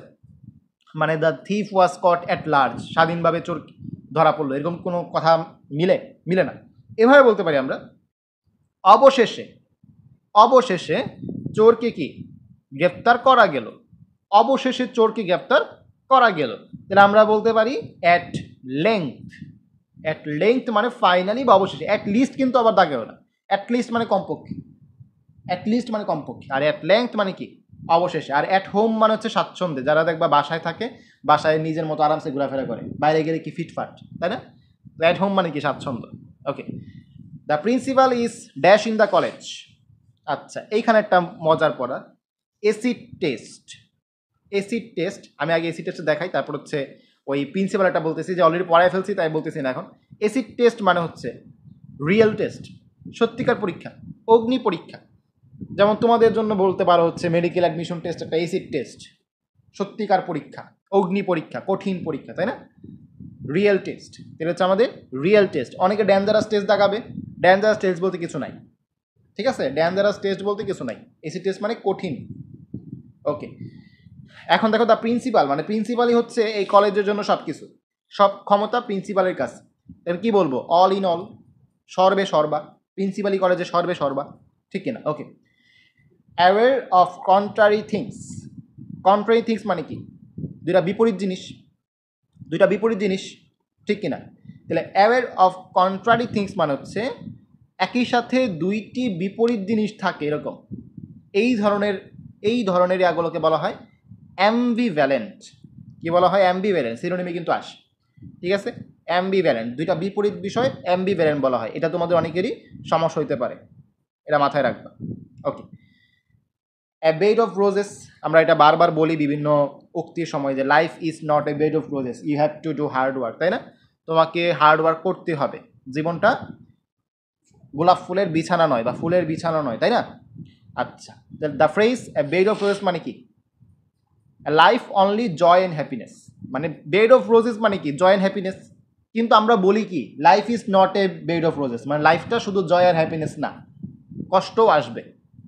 মানে the thief was caught at large, স্বাধীনভাবে চোর ধরা পড়লো, এরকম কোনো কথা মিলে? মিলে না। এভাবে বলতে পারি আমরা অবশেষে, অবশেষে চোরকে কি গ্রেপ্তার করা গেল, অবশেষে চোরকে গ্রেপ্তার করা গেল। তাহলে আমরা বলতে পারি অ্যাট লেংথ, অ্যাট লেংথ মানে ফাইনালি বা অবশেষে। অ্যাট লিস্ট কিন্তু আবার দাগেও না, অ্যাট লিস্ট মানে কমপক্ষে, অ্যাট লিস্ট মানে কমপক্ষে। আর অ্যাট লেংথ মানে কি? অবশেষে। আর অ্যাট হোম মানে হচ্ছে স্বাচ্ছন্দ্যে, যারা দেখবা বাসায় থাকে, বাসায় নিজের মতো আরামসে ঘোরাফেরা করে, বাইরে গেলে কি ফিটফাট, তাই না? অ্যাট হোম মানে কি? স্বাচ্ছন্দ্য। Okay, the principal is dash in the college. আচ্ছা, এইখানে একটা মজার পড়া, এসিড টেস্ট। এসিড টেস্ট, আমি আগে এসিড টেস্ট দেখাই, তারপর হচ্ছে ওই প্রিন্সিপাল একটা বলতেছি, যে অলরেডি পড়ায় ফেলছি তাই বলতেছি না এখন। এসিড টেস্ট মানে হচ্ছে রিয়েল টেস্ট, সত্যিকার পরীক্ষা, অগ্নি পরীক্ষা। যেমন তোমাদের জন্য বলতে পারো হচ্ছে মেডিকেল অ্যাডমিশন টেস্ট একটা এসিড টেস্ট, সত্যিকার পরীক্ষা, অগ্নি পরীক্ষা, কঠিন পরীক্ষা, তাই না? রিয়েল টেস্ট, এটা হচ্ছে আমাদের রিয়েল টেস্ট। অনেকে ডেঞ্জারাস টেস্ট দেখাবে, ডেঞ্জারাস টেস্ট বলতে কিছু নাই, ঠিক আছে? ডেঞ্জারাস টেস্ট বলতে কিছু নাই, এসিড টেস্ট মানে কঠিন। ওকে, এখন দেখো দ্য প্রিন্সিপাল, মানে প্রিন্সিপালই হচ্ছে এই কলেজের জন্য সব কিছু, সব ক্ষমতা প্রিন্সিপালের কাছে। এর কি বলবো, অল ইন অল, সর্বে সর্বা, প্রিন্সিপালি কলেজে সর্বে সর্বা, ঠিক কিনা? Okay. Aware of contrary things, contrary things মানে কি? দুইটা বিপরীত জিনিস, দুইটা বিপরীত জিনিস, ঠিক কিনা? তাহলে অ্যাওয়্যার অফ কন্ট্রারি থিংস মানে হচ্ছে একই সাথে দুইটি বিপরীত জিনিস থাকে এরকম, এই ধরনের ইয়াগুলোকে বলা হয় অ্যাম্বিভ্যালেন্ট। কি বলা হয়? অ্যাম্বিভ্যালেন্ট, সিনোনিমে কিন্তু আসে, ঠিক আছে? অ্যাম্বিভ্যালেন্ট, দুইটা বিপরীত বিষয় অ্যাম্বিভ্যালেন্ট বলা হয়। এটা তোমাদের অনেকেরই সমস্যা হইতে পারে, এটা মাথায় রাখবা। Okay. A bed of roses, আমরা এটা বারবার বলি বিভিন্ন উক্তির সময় যে life is not a bed of roses, you have to do hard work, তাই না? তোমাকে হার্ড ওয়ার্ক করতে হবে, জীবনটা গোলাপ ফুলের বিছানা নয় বা ফুলের বিছানা নয়, তাই না? আচ্ছা, the phrase a bed of roses মানে কি? Life only joy and happiness, মানে বেড অফ রোজেস মানে কি? Joy and happiness. কিন্তু আমরা বলি কি life is not a bed of roses, মানে লাইফটা শুধু জয় আর হ্যাপিনেস না, কষ্টও আসবে।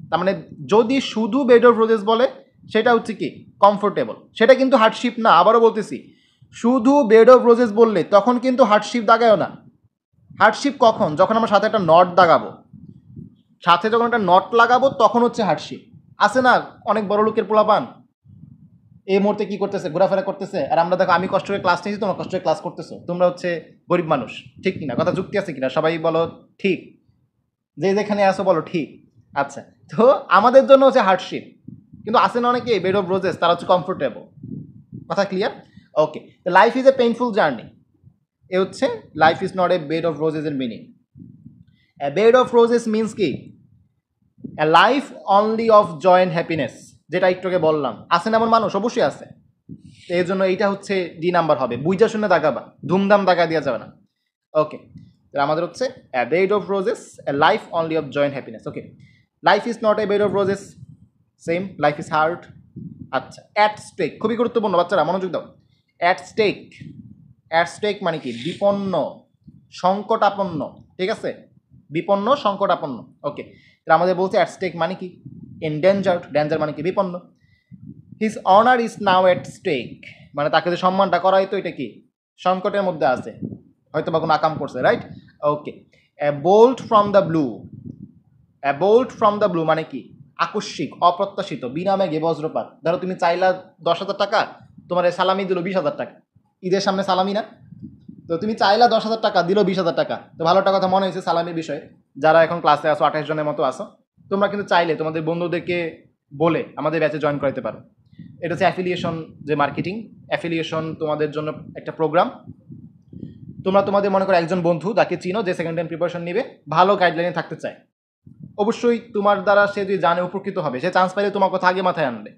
তার মানে যদি শুধু বেড অফ রোজেস বলে সেটা হচ্ছে কি কমফোর্টেবল, সেটা কিন্তু হার্ডশিপ না। আবারও বলতেছি, শুধু বেড অফ রোজেস বললে তখন কিন্তু হার্ডশিপ দাগায়ও না। হার্ডশিপ কখন? যখন আমরা সাথে একটা নট দাগাবো, সাথে যখন একটা নট লাগাবো তখন হচ্ছে হার্ডশিপ। আছে না অনেক বড় লোকের পোলাপান এই মুহূর্তে কি করতেছে, ঘোরাফেরা করতেছে, আর আমরা দেখো আমি কষ্ট করে ক্লাস নিয়েছি, তোমরা কষ্ট করে ক্লাস করতেছো, তোমরা হচ্ছে গরিব মানুষ, ঠিক কিনা? কথা যুক্তি আছে কিনা? সবাই বলো ঠিক, যে যেখানে আসো বলো ঠিক। আচ্ছা, তো আমাদের জন্য হচ্ছে হার্ডশিপ, কিন্তু আছে না অনেকে বেড অফ রোজেস, তারা হচ্ছে কমফোর্টেবল। কথা clear? Okay. Life is a painful journey, এ হচ্ছে life is not a bed of roses এর মিনিং। A bed of roses means কি? A life only of joy and happiness, যেটা একটুকে বললাম। আছে না এমন মানুষ? অবশ্যই আছে। তো এই জন্য এইটা হচ্ছে ডি নাম্বার হবে, বুঝা শুনে দাগাবা, ধুমধাম দাগা দেওয়া যাবে না। ওকে, আমাদের হচ্ছে a bed of roses, a life only of joy and happiness. Okay, life is not a bed of roses, same, life is hard. আচ্ছা, অ্যাট স্টেক, খুবই গুরুত্বপূর্ণ, বাচ্চারা মনোযোগ দাও। অ্যাট স্টেক, অ্যাট স্টেক মানে কি? বিপন্ন, সংকটাপন্ন, ঠিক আছে? বিপন্ন, সংকটাপন্ন। ওকে, তাহলে আমাদের বলছে অ্যাট স্টেক মানে কি? এনডেঞ্জার্ড, ডেঞ্জার মানে কি? বিপন্ন। His honour is now at stake, মানে তাকে যে সম্মানটা করা হয়তো এটা কি সংকটের মধ্যে আছে, হয়তো বা কোনো আকাম করছে, right? Okay, a bolt from the blue, a bolt from the blue মানে কি? আকস্মিক, অপ্রত্যাশিত, বিনা মেঘে বজ্রপাত। ধরো তুমি চাইলা 10,000 টাকা, তোমার সালামি দিল 20,000 টাকা, ঈদের সামনে সালামি না? তো তুমি চাইলা 10,000 টাকা, দিল 20,000 টাকা। তো ভালোটা কথা মনে হয়েছে সালামির বিষয়ে, যারা এখন ক্লাসে আসো 28 জনের মতো আসো, তোমরা কিন্তু চাইলে তোমাদের বন্ধুদেরকে বলে আমাদের ব্যাচে জয়েন করাতে পারো। এটা হচ্ছে অ্যাফিলিয়েশন, যে মার্কেটিং অ্যাফিলিয়েশন তোমাদের জন্য একটা প্রোগ্রাম। তোমরা তোমাদের মনে করো একজন বন্ধু যাকে চিনো, যে সেকেন্ড টাইম প্রিপারেশন নিবে, ভালো গাইডলাইনে থাকতে চায়, অবশ্যই তোমার দ্বারা সে যদি জানে উপকৃত হবে, সে চান্স পাইলে তোমার কথা আগে মাথায় আনবে,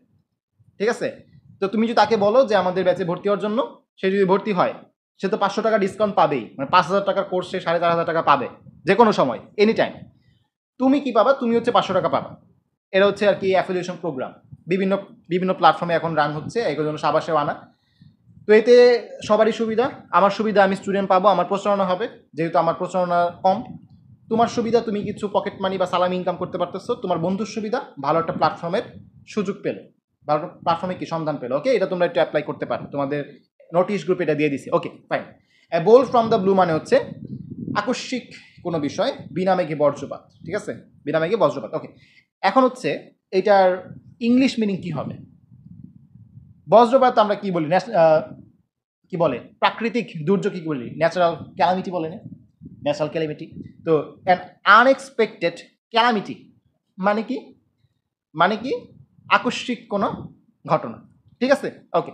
ঠিক আছে? তো তুমি যদি তাকে বলো যে আমাদের ব্যাচে ভর্তি হওয়ার জন্য, সে যদি ভর্তি হয়, সে তো 500 টাকা ডিসকাউন্ট পাবেই, মানে 5,000 টাকার কোর্সে 4,500 টাকা পাবে যে কোনো সময়, এনি টাইম। তুমি কি পাবা? তুমি হচ্ছে 500 টাকা পাবা। এটা হচ্ছে আর কি অ্যাফিলিয়েশন প্রোগ্রাম, বিভিন্ন বিভিন্ন প্ল্যাটফর্মে এখন রান হচ্ছে, এগুলোর জন্য সাবাসেও আনা। তো এতে সবারই সুবিধা, আমার সুবিধা আমি স্টুডেন্ট পাবো, আমার প্রচারণা হবে, যেহেতু আমার প্রচারণা কম। তোমার সুবিধা, তুমি কিছু পকেট মানি বা সালামি ইনকাম করতে পারতেছো। তোমার বন্ধুর সুবিধা, ভালো একটা প্ল্যাটফর্মের সুযোগ পেলো, ভালো একটা প্ল্যাটফর্মে কি সন্ধান পেলো। ওকে, এটা তোমরা একটু অ্যাপ্লাই করতে পারো, তোমাদের নোটিশ গ্রুপে এটা দিয়ে দিছি। Okay, fine. A bolt from the blue মানে হচ্ছে আকস্মিক কোনো বিষয়, বিনা মেঘে বজ্রপাত, ঠিক আছে? বিনা মেঘে বজ্রপাত। ওকে, এখন হচ্ছে এটার ইংলিশ মিনিং কি হবে? বজ্রপাত আমরা কি বলি? কি বলে? প্রাকৃতিক দুর্যোগ কি বলি? ন্যাচারাল ক্যালামিটি বলে না? Natural calamity. তো অ্যান আনএক্সপেক্টেড ক্যালামিটি মানে কি? মানে কি? আকস্মিক কোনো ঘটনা, ঠিক আছে? ওকে,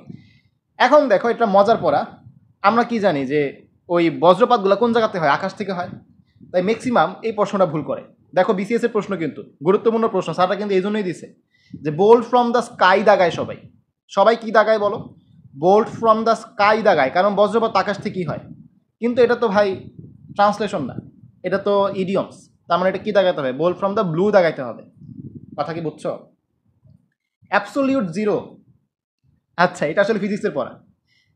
এখন দেখো এটা মজার পড়া। আমরা কি জানি যে ওই বজ্রপাতগুলো কোন জায়গাতে হয়? আকাশ থেকে হয়। তাই ম্যাক্সিমাম এই প্রশ্নটা ভুল করে। দেখো বিসিএস এর প্রশ্ন কিন্তু গুরুত্বপূর্ণ প্রশ্ন, স্যারটা কিন্তু এই জন্যই দিছে যে বোল্ট ফ্রম দ্য স্কাই দাগায়। সবাই সবাই কি দাগায় বলো? বোল্ট ফ্রম দ্য স্কাই দাগায়, কারণ বজ্রপাত আকাশ থেকেই হয়। কিন্তু এটা তো ভাই ট্রান্সলেশন না, এটা তো ইডিয়মস। তার মানে এটা কি দাগাইতে হবে? বোল্ট ফ্রম দ্য ব্লু দাগাইতে হবে। কথা কি বুঝছো? অ্যাবসোলিউট জিরো, আচ্ছা এটা আসলে ফিজিক্সের পড়া।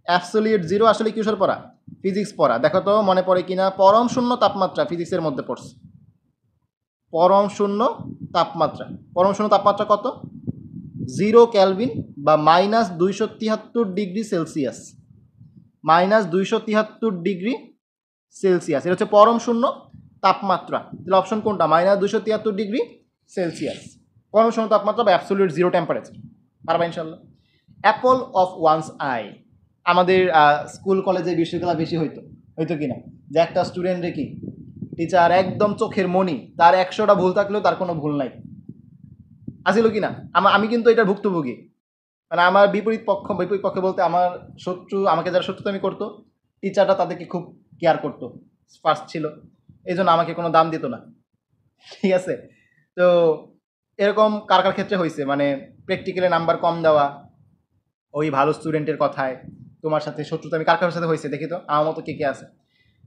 অ্যাবসোলিউট জিরো আসলে কিসের পড়া? ফিজিক্স পড়া। দেখো তো মনে পড়ে কিনা? পরম শূন্য তাপমাত্রা ফিজিক্সের মধ্যে পড়ছে। পরম শূন্য তাপমাত্রা, পরম শূন্য তাপমাত্রা কত? 0 কেলভিন বা -273 ডিগ্রি সেলসিয়াস। -273 degree Celsius. এটা হচ্ছে পরম শূন্য তাপমাত্রা। তাহলে অপশন কোনটা? -273 ডিগ্রি সেলসিয়াস পরম শূন্য তাপমাত্রা বা অ্যাবসলিউট জিরো টেম্পারেচার। পারবা ইনশাল্লাহ। অ্যাপল অফ ওয়ান্স আই, আমাদের স্কুল কলেজে বিশ্ববিদ্যালয় বেশি হইতো কিনা, যে একটা স্টুডেন্টে কি টিচার একদম চোখের মনি, তার 100টা ভুল থাকলেও তার কোনো ভুল নাই, আসিল কিনা? আমি কিন্তু এটার ভুক্তভোগী। মানে আমার বিপরীত পক্ষে বলতে আমার শত্রু, আমাকে যারা শত্রুতামি করতো, টিচাররা তাদেরকে খুব কেয়ার করতো, ফার্স্ট ছিল, এই জন্য আমাকে কোনো দাম দিত না, ঠিক আছে? তো এরকম কার কার ক্ষেত্রে হয়েছে, মানে প্র্যাকটিক্যালে নাম্বার কম দেওয়া ওই ভালো স্টুডেন্টের কথায়, তোমার সাথে শত্রুতামি কার কার সাথে হয়েছে দেখি তো, আমার মতো কে কে আছে?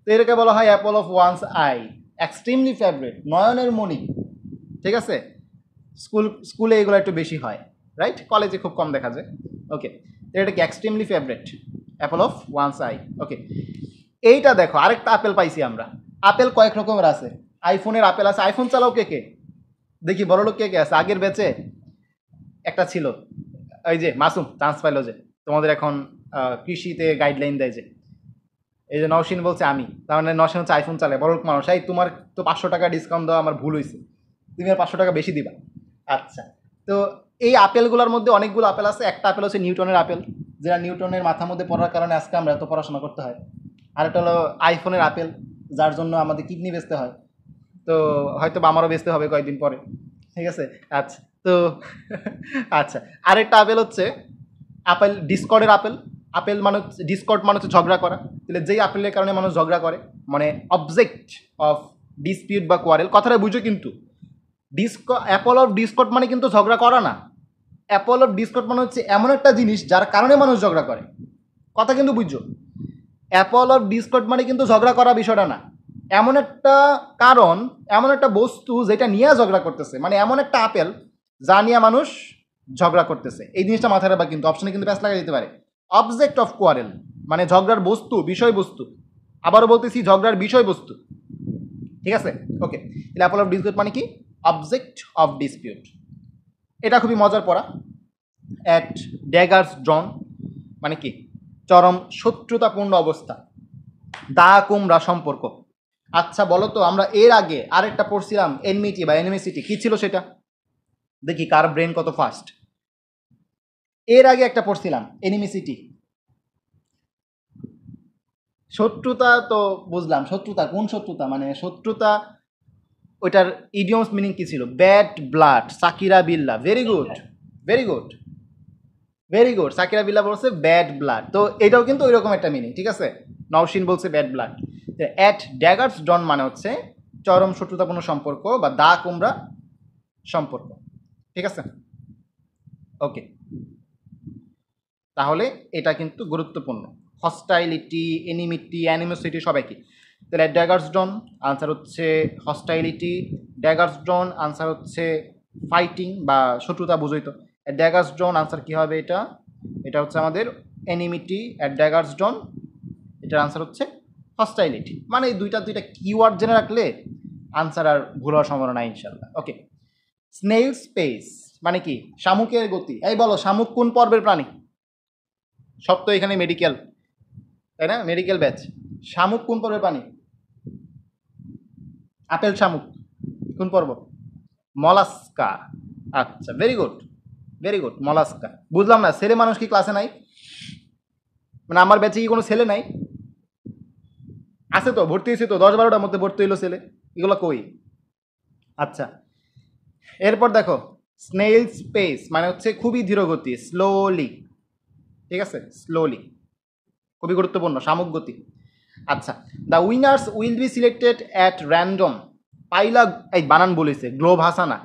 তো এটাকে বলা হয় Apple of one's I, extremely favourite, নয়নের মণি, ঠিক আছে? স্কুলে এগুলো একটু বেশি হয়, রাইট? কলেজে খুব কম দেখা যায়। ওকে, এটা কি extremely favourite, apple of one's eye. Okay, এইটা দেখো, আরেকটা আপেল পাইছি আমরা। আপেল কয়েক রকমের আছে, আইফোনের আপেল আছে। আইফোন চালাও কে কে দেখি, বড় লোক কে কে আছে? আগের ব্যাচে একটা ছিল, ওই যে মাসুম, চান্স পাইলো যে, তোমাদের এখন কৃষিতে গাইডলাইন দেয় যে, এই যে নওশিন বলছে আমি, তার মানে নওশিন হচ্ছে আইফোন চালায়, বড় লোক মানুষ। এই তোমার তো 500 টাকা ডিসকাউন্ট দেওয়া আমার ভুল হয়েছে, তুমি আর 500 টাকা বেশি দিবা। আচ্ছা, তো এই আপেলগুলোর মধ্যে অনেকগুলো আপেল আছে। একটা আপেল হচ্ছে নিউটনের আপেল, যেটা নিউটনের মাথার মধ্যে পড়ার কারণে আজকে আমরা এত পড়াশোনা করতে হয়। আরেকটা হলো আইফোনের আপেল, যার জন্য আমাদের কিডনি বেচতে হয়। তো হয়তো বা আমারও বেচতে হবে কয়েকদিন পরে, ঠিক আছে? আচ্ছা, তো আচ্ছা, আরেকটা আপেল হচ্ছে আপেল ডিসকর্ডের আপেল। আপেল মানে ডিসকর্ড মানে হচ্ছে ঝগড়া করা। তাহলে যেই আপেলের কারণে মানুষ ঝগড়া করে, মানে অবজেক্ট অফ ডিসপিউট বা কোয়ারেল, কথাটা বুঝো কিন্তু। অ্যাপল অফ ডিসকর্ড মানে কিন্তু ঝগড়া করা না। অ্যাপল অফ ডিসকর্ড মানে হচ্ছে এমন একটা জিনিস যার কারণে মানুষ ঝগড়া করে, কথা কিন্তু বুঝছো। অ্যাপল অফ ডিসকর্ড মানে কিন্তু ঝগড়া করা বিষয়টা না, এমন একটা কারণ, এমন একটা বস্তু যেটা নিয়ে ঝগড়া করতেছে, মানে এমন একটা আপেল যা নিয়ে মানুষ ঝগড়া করতেছে। এই জিনিসটা মাথায় রাখবা কিন্তু, অপশনে কিন্তু প্যাচ লাগা যেতে পারে। অবজেক্ট অফ কোয়ারেল মানে ঝগড়ার বস্তু, বিষয়বস্তু। আবারও বলতেছি, ঝগড়ার বিষয়বস্তু, ঠিক আছে? ওকে, অ্যাপল অফ ডিসপিউট মানে কি? Object of dispute. এটা খুবই মজার পড়া। অ্যাট ড্যাগার্স ড্রন মানে কি? চরম শত্রুতাপূর্ণ অবস্থা, দা কুমড়া সম্পর্ক। আচ্ছা বলো তো, আমরা এর আগে আরেকটা পড়ছিলাম এনমিটি বা এনিমিসিটি, কি ছিল সেটা? দেখি কার ব্রেন কত ফাস্ট। এর আগে একটা পড়ছিলাম এনিমিসিটি, শত্রুতা তো বুঝলাম, শত্রুতা কোন শত্রুতা, মানে শত্রুতা, ওইটার ইডিয়মস মিনিং কি ছিল? ব্যাড ব্লাড, সাকিরা বিল্লা। Very good, very good, very good. Shakira বিল্লা বলছে ব্যাড ব্লাড, তো এটাও কিন্তু ওই রকম একটা মিনিং, ঠিক আছে? নওশিন বলছে ব্যাড ব্লাড। অ্যাট ড্যাগার্স ডন মানে হচ্ছে চরম শত্রুতাপূর্ণ সম্পর্ক বা দা কুমড়া সম্পর্ক, ঠিক আছে? ওকে, তাহলে এটা কিন্তু গুরুত্বপূর্ণ। হস্টাইলিটি, এনিমিটি, অ্যানিমোসিটি সব একই। তাহলে ড্যাগার্স ডন আনসার হচ্ছে হস্টাইলিটি, ড্যাগার্স ডন আনসার হচ্ছে ফাইটিং বা শত্রুতা, বুঝই তো। ড্যাগার্স ডন আনসার কী হবে? এটা এটা হচ্ছে আমাদের এনিমিটি। অ্যাট ড্যাগার্স ডন এটার আনসার হচ্ছে হস্টাইলিটি। মানে এই দুইটা কিওয়ার্ড জেনে রাখলে আনসার আর ভুল হওয়ার সম্ভাবনা নাই ইনশাল্লাহ। ওকে, স্নেল স্পেস মানে কি? শামুকের গতি। এই বলো, শামুক কোন পর্বের প্রাণী? সব তো এখানে মেডিকেল, তাই না? Medical batch. শামুক কোন পর্বের প্রাণী? আপেল শামুক কোন পর্ব? মলাস্কা। আচ্ছা, very good, very good, mollusca. বুঝলাম না, ছেলে মানুষ কি ক্লাসে নাই? মানে আমার ব্যাচে কি কোনো ছেলে নাই? আছে তো, ভর্তি হয়েছে তো, 10-12টার মধ্যে ভর্তি হইলো ছেলে, এগুলো কই? আচ্ছা, এরপর দেখো, স্নেল স্পেস মানে হচ্ছে খুবই ধীরগতি, স্লোলি, ঠিক আছে? স্লোলি, খুবই গুরুত্বপূর্ণ, শামুক গতি। আচ্ছা, the winners will be selected at random. পাইলা, এই বানান বলেছে, গ্লোভাসানা,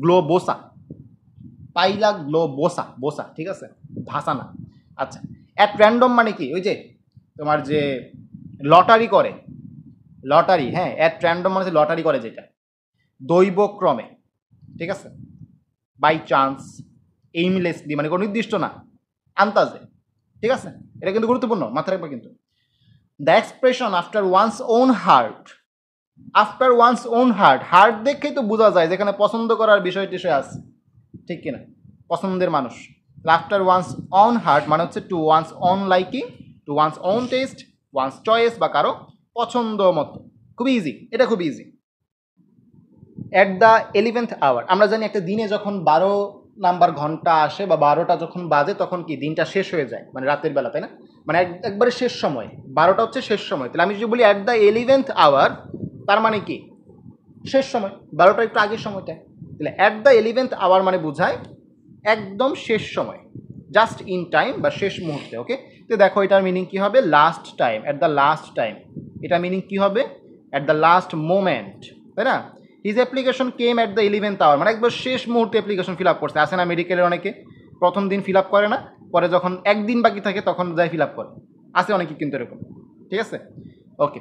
গ্লোবোসা, পাইলা গ্লোবোসা, বোসা, ঠিক আছে? ভাসানা। আচ্ছা, অ্যাট র্যান্ডম মানে কি? ওই যে তোমার যে লটারি করে, লটারি, হ্যাঁ, অ্যাট র্যান্ডম মানে লটারি করে যেটা, দৈবক্রমে, ঠিক আছে? বাই চান্স, এইমলেসলি মানে কোনো নির্দিষ্ট না, আন্তাজে, ঠিক আছে? এটা কিন্তু গুরুত্বপূর্ণ, মাথায় রাখবে কিন্তু। The expression after one's own heart, after one's own heart, heart দেখেই তো বোঝা যায় যেখানে পছন্দ করার বিষয় টিষয় আছে, ঠিক কিনা? পছন্দের মানুষ। আফটার ওয়ান্স অন হার্ট মানে হচ্ছে to one's own liking, to one's own taste, one's choice বা কারো পছন্দ মতো, খুবই ইজি, এটা খুব easy. At the 11th hour, আমরা জানি একটা দিনে যখন 12 নাম্বার ঘন্টা আসে বা 12টা যখন বাজে তখন কি দিনটা শেষ হয়ে যায়, মানে রাতের বেলা, তাই না? মানে একবারে শেষ সময়, 12টা হচ্ছে শেষ সময়। তাহলে আমি যদি বলি অ্যাট দ্য 11th আওয়ার, তার মানে কি শেষ সময়, 12টা একটু আগের সময়টা। তাহলে অ্যাট দ্য 11th আওয়ার মানে বোঝায় একদম শেষ সময়, জাস্ট ইন টাইম বা শেষ মুহূর্তে। ওকে, তো দেখো এটার মিনিং কি হবে, last time, at the last time. এটা মিনিং কি হবে, অ্যাট দ্য লাস্ট মোমেন্ট, তাই না? His application came at the 11th hour, মানে একবার শেষ মুহূর্তে অ্যাপ্লিকেশন ফিল আপ করছে। আসে না মেডিকেলের অনেকে প্রথম দিন ফিল আপ করে না, পরে যখন একদিন বাকি থাকে তখন যাই ফিল আপ করে, আছে অনেকে কিন্তু এরকম, ঠিক আছে? ওকে,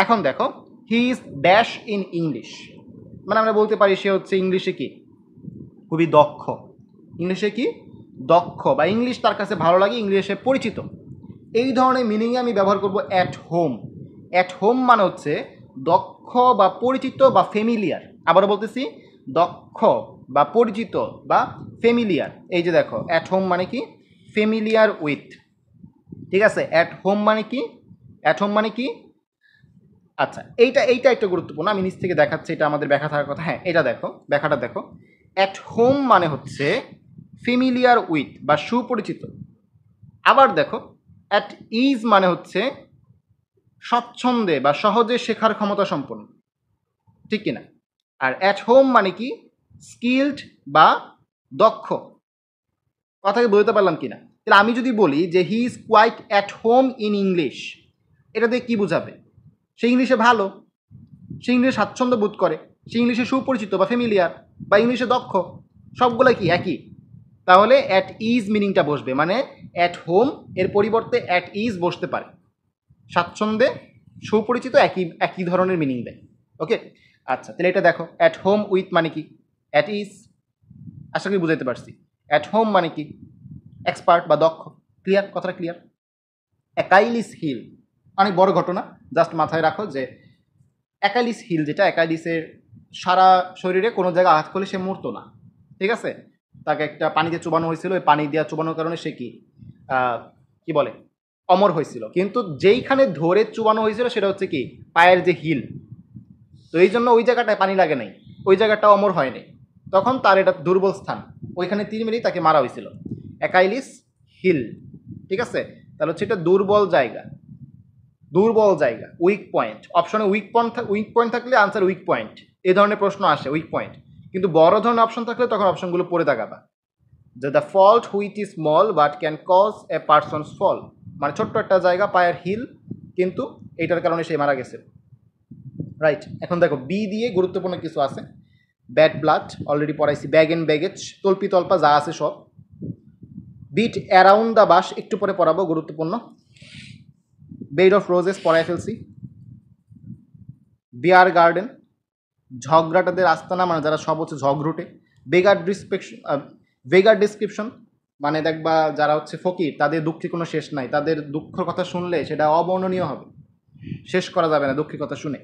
এখন দেখো he is dash in English, মানে আমরা বলতে পারি সে হচ্ছে ইংলিশে কি খুবই দক্ষ, ইংলিশে কি দক্ষ, বা ইংলিশ তার কাছে ভালো লাগে, ইংলিশে পরিচিত। এই ধরনের মিনিংয়ে আমি ব্যবহার করব অ্যাট হোম। অ্যাট হোম মানে হচ্ছে দক্ষ বা পরিচিত বা ফ্যামিলিয়ার। আবারও বলতেছি, দক্ষ বা পরিচিত বা ফ্যামিলিয়ার। এই যে দেখো অ্যাট হোম মানে কি ফ্যামিলিয়ার উইথ, ঠিক আছে? অ্যাট হোম মানে কি, অ্যাট হোম মানে কি, আচ্ছা এইটা একটু গুরুত্বপূর্ণ, আমি নিচ থেকে দেখাচ্ছি, এটা আমাদের ব্যাখ্যা থাকার কথা। হ্যাঁ, এটা দেখো, ব্যাখ্যাটা দেখো। অ্যাট হোম মানে হচ্ছে ফ্যামিলিয়ার উইথ বা সুপরিচিত। আবার দেখো অ্যাট ইজ মানে হচ্ছে স্বচ্ছন্দে বা সহজে শেখার ক্ষমতা সম্পন্ন, ঠিক কিনা? আর অ্যাট হোম মানে কি স্কিলড বা দক্ষ। কথাকে বলতে পারলাম কিনা? তাহলে আমি যদি বলি যে he is quite at home in English, এটা দিয়ে কী বোঝাবে? সে ইংলিশে ভালো, সে ইংলিশে স্বাচ্ছন্দ্য বোধ করে, সে ইংলিশে সুপরিচিত বা ফ্যামিলিয়ার বা ইংলিশে দক্ষ, সবগুলো কি একই। তাহলে অ্যাট ইজ মিনিংটা বসবে, মানে অ্যাট হোম এর পরিবর্তে অ্যাট ইজ বসতে পারে। স্বাচ্ছন্দ্যে সুপরিচিত একই একই ধরনের মিনিং দেয়। ওকে, আচ্ছা তাহলে এটা দেখো অ্যাট হোম উইথ মানে কি অ্যাট ইজ, আশা করি বুঝাইতে পারছি। অ্যাট হোম মানে কি এক্সপার্ট বা দক্ষ, ক্লিয়ার, কথাটা ক্লিয়ার। অ্যাকাইলিস হিল অনেক বড় ঘটনা, জাস্ট মাথায় রাখো যে অ্যাকাইলিস হিল যেটা, অ্যাকাইলিসের সারা শরীরে কোনো জায়গায় আঘাত করলে সে মরতো না, ঠিক আছে? তাকে একটা পানিতে চুবানো হয়েছিল, ওই পানি দেওয়া চুবানোর কারণে সে কি বলে অমর হয়েছিল। কিন্তু যেইখানে ধরে চুবানো হয়েছিল সেটা হচ্ছে কি পায়ের যে হিল, তো এই জন্য ওই জায়গাটায় পানি লাগে নাই, ওই জায়গাটা অমর হয়নি, তখন তার এটা দুর্বল স্থান, ওইখানে 3 মিনিট তাকে মারা হয়েছিল। অ্যাকাইলিস হিল, ঠিক আছে? তাহলে হচ্ছে এটা দুর্বল জায়গা, দুর্বল জায়গা, উইক পয়েন্ট। অপশনে উইক পয়েন্ট থাকলে আনসার উইক পয়েন্ট, এই ধরনের প্রশ্ন আসে উইক পয়েন্ট। কিন্তু বড় ধরনের অপশন থাকলে তখন অপশনগুলো পড়ে থাকাবা, যে the fault which is small but can cause a person's fall, মানে ছোট্ট একটা জায়গা পায়ের হিল, কিন্তু এইটার কারণে সে মারা গেছে। রাইট, এখন দেখো বি দিয়ে গুরুত্বপূর্ণ কিছু আছে। ব্যাড ব্লাড অলরেডি পড়াইছি, ব্যাগ এন্ড ব্যাগেজ তল্পি তল্পা যা আছে সব। বিট অ্যারাউন্ড দ্য বাস একটু পরে পড়াবো, গুরুত্বপূর্ণ। বেড অফ রোজেস পড়াই ফেলছি। বিয়ার গার্ডেন ঝগড়াটাদের আস্তানা, মানে যারা সব হচ্ছে ঝগড়ুটে। বেগার ডিসক্রিপশন মানে দেখবা যারা হচ্ছে ফকির তাদের দুঃখে কোনো শেষ নাই, তাদের দুঃখের কথা শুনলে সেটা অবর্ণনীয় হবে, শেষ করা যাবে না দুঃখের কথা শুনে।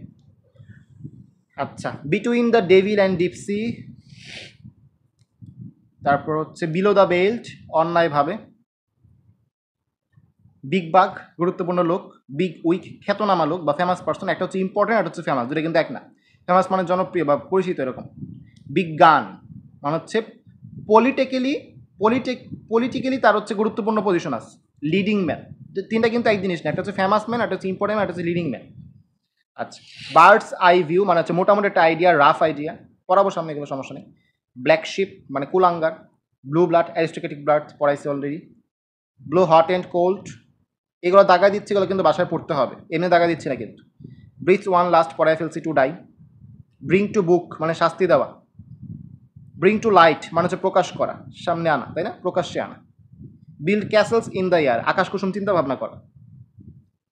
আচ্ছা, between the devil and deep sea, তারপর হচ্ছে বিলো দ্য বেল্ট অন্যায়ভাবে। বিগ বাগ গুরুত্বপূর্ণ লোক, বিগ উইক খ্যাতনামা লোক বা ফেমাস পার্সন, একটা হচ্ছে ইম্পর্টেন্ট, একটা হচ্ছে ফেমাস, দুটো কিন্তু এক না। ফেমাস মানে জনপ্রিয় বা পরিচিত এরকম। বিগ গান মানে হচ্ছে পলিটিক্যালি তার হচ্ছে গুরুত্বপূর্ণ পজিশন আছে। লিডিং ম্যান, তিনটা কিন্তু এক জিনিস না, একটা হচ্ছে ফেমাস ম্যান, একটা হচ্ছে ইম্পর্টেন্ট ম্যান, একটা হচ্ছে লিডিং ম্যান। আচ্ছা, বার্ডস আই ভিউ মানে হচ্ছে মোটামুটি একটা আইডিয়া, রাফ আইডিয়া, পড়াবো সামনে, এগুলো সমস্যা নেই। ব্ল্যাক শিপ মানে কুলাঙ্গার। ব্লু ব্লাড অ্যারিস্টোক্রেটিক ব্লাড পড়াইছে already. Blow hot and cold, এগুলো দাগা দিচ্ছি, এগুলো কিন্তু বাসায় পড়তে হবে, এমনি দাগা দিচ্ছি না কিন্তু। ব্রিথ ওয়ান লাস্ট পড়াই ফেলছি, to die. Bring to book মানে শাস্তি দেওয়া। ব্রিং টু লাইট মানে হচ্ছে প্রকাশ করা, সামনে আনা, তাই না, প্রকাশ্যে আনা। Build castles in the air আকাশ কুসুম চিন্তা ভাবনা করা।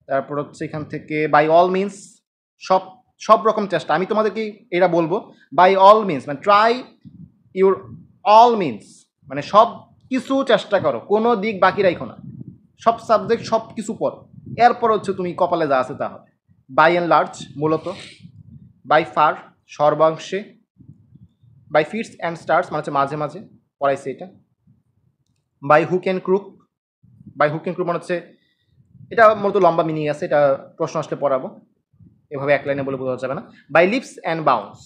তারপর হচ্ছে এখান থেকে বাই অল মিনস সব সব রকম চেষ্টা, আমি তোমাদেরকে এটা বলবো, বাই অল মিনস মানে ট্রাই ইউর অল মিনস, মানে সব কিছু চেষ্টা করো, কোনো দিক বাকি রাখো না, সব সাবজেক্ট সব কিছু পড়ো, এরপর হচ্ছে তুমি কপালে যা আছে তা হবে। বাই অ্যান্ড লার্জ মূলত। বাই ফার সর্বাংশে। বাই ফিটস অ্যান্ড স্টার্স মানে হচ্ছে মাঝে মাঝে, পড়াইছে এটা। By hook and crook, by hook and crook মানে হচ্ছে এটা মূলত লম্বা মিনিং আছে, এটা প্রশ্ন আসলে পড়াবো, এভাবে এক লাইনে বলে বোঝা যাবে না। বাই লিপস অ্যান্ড বাউন্স,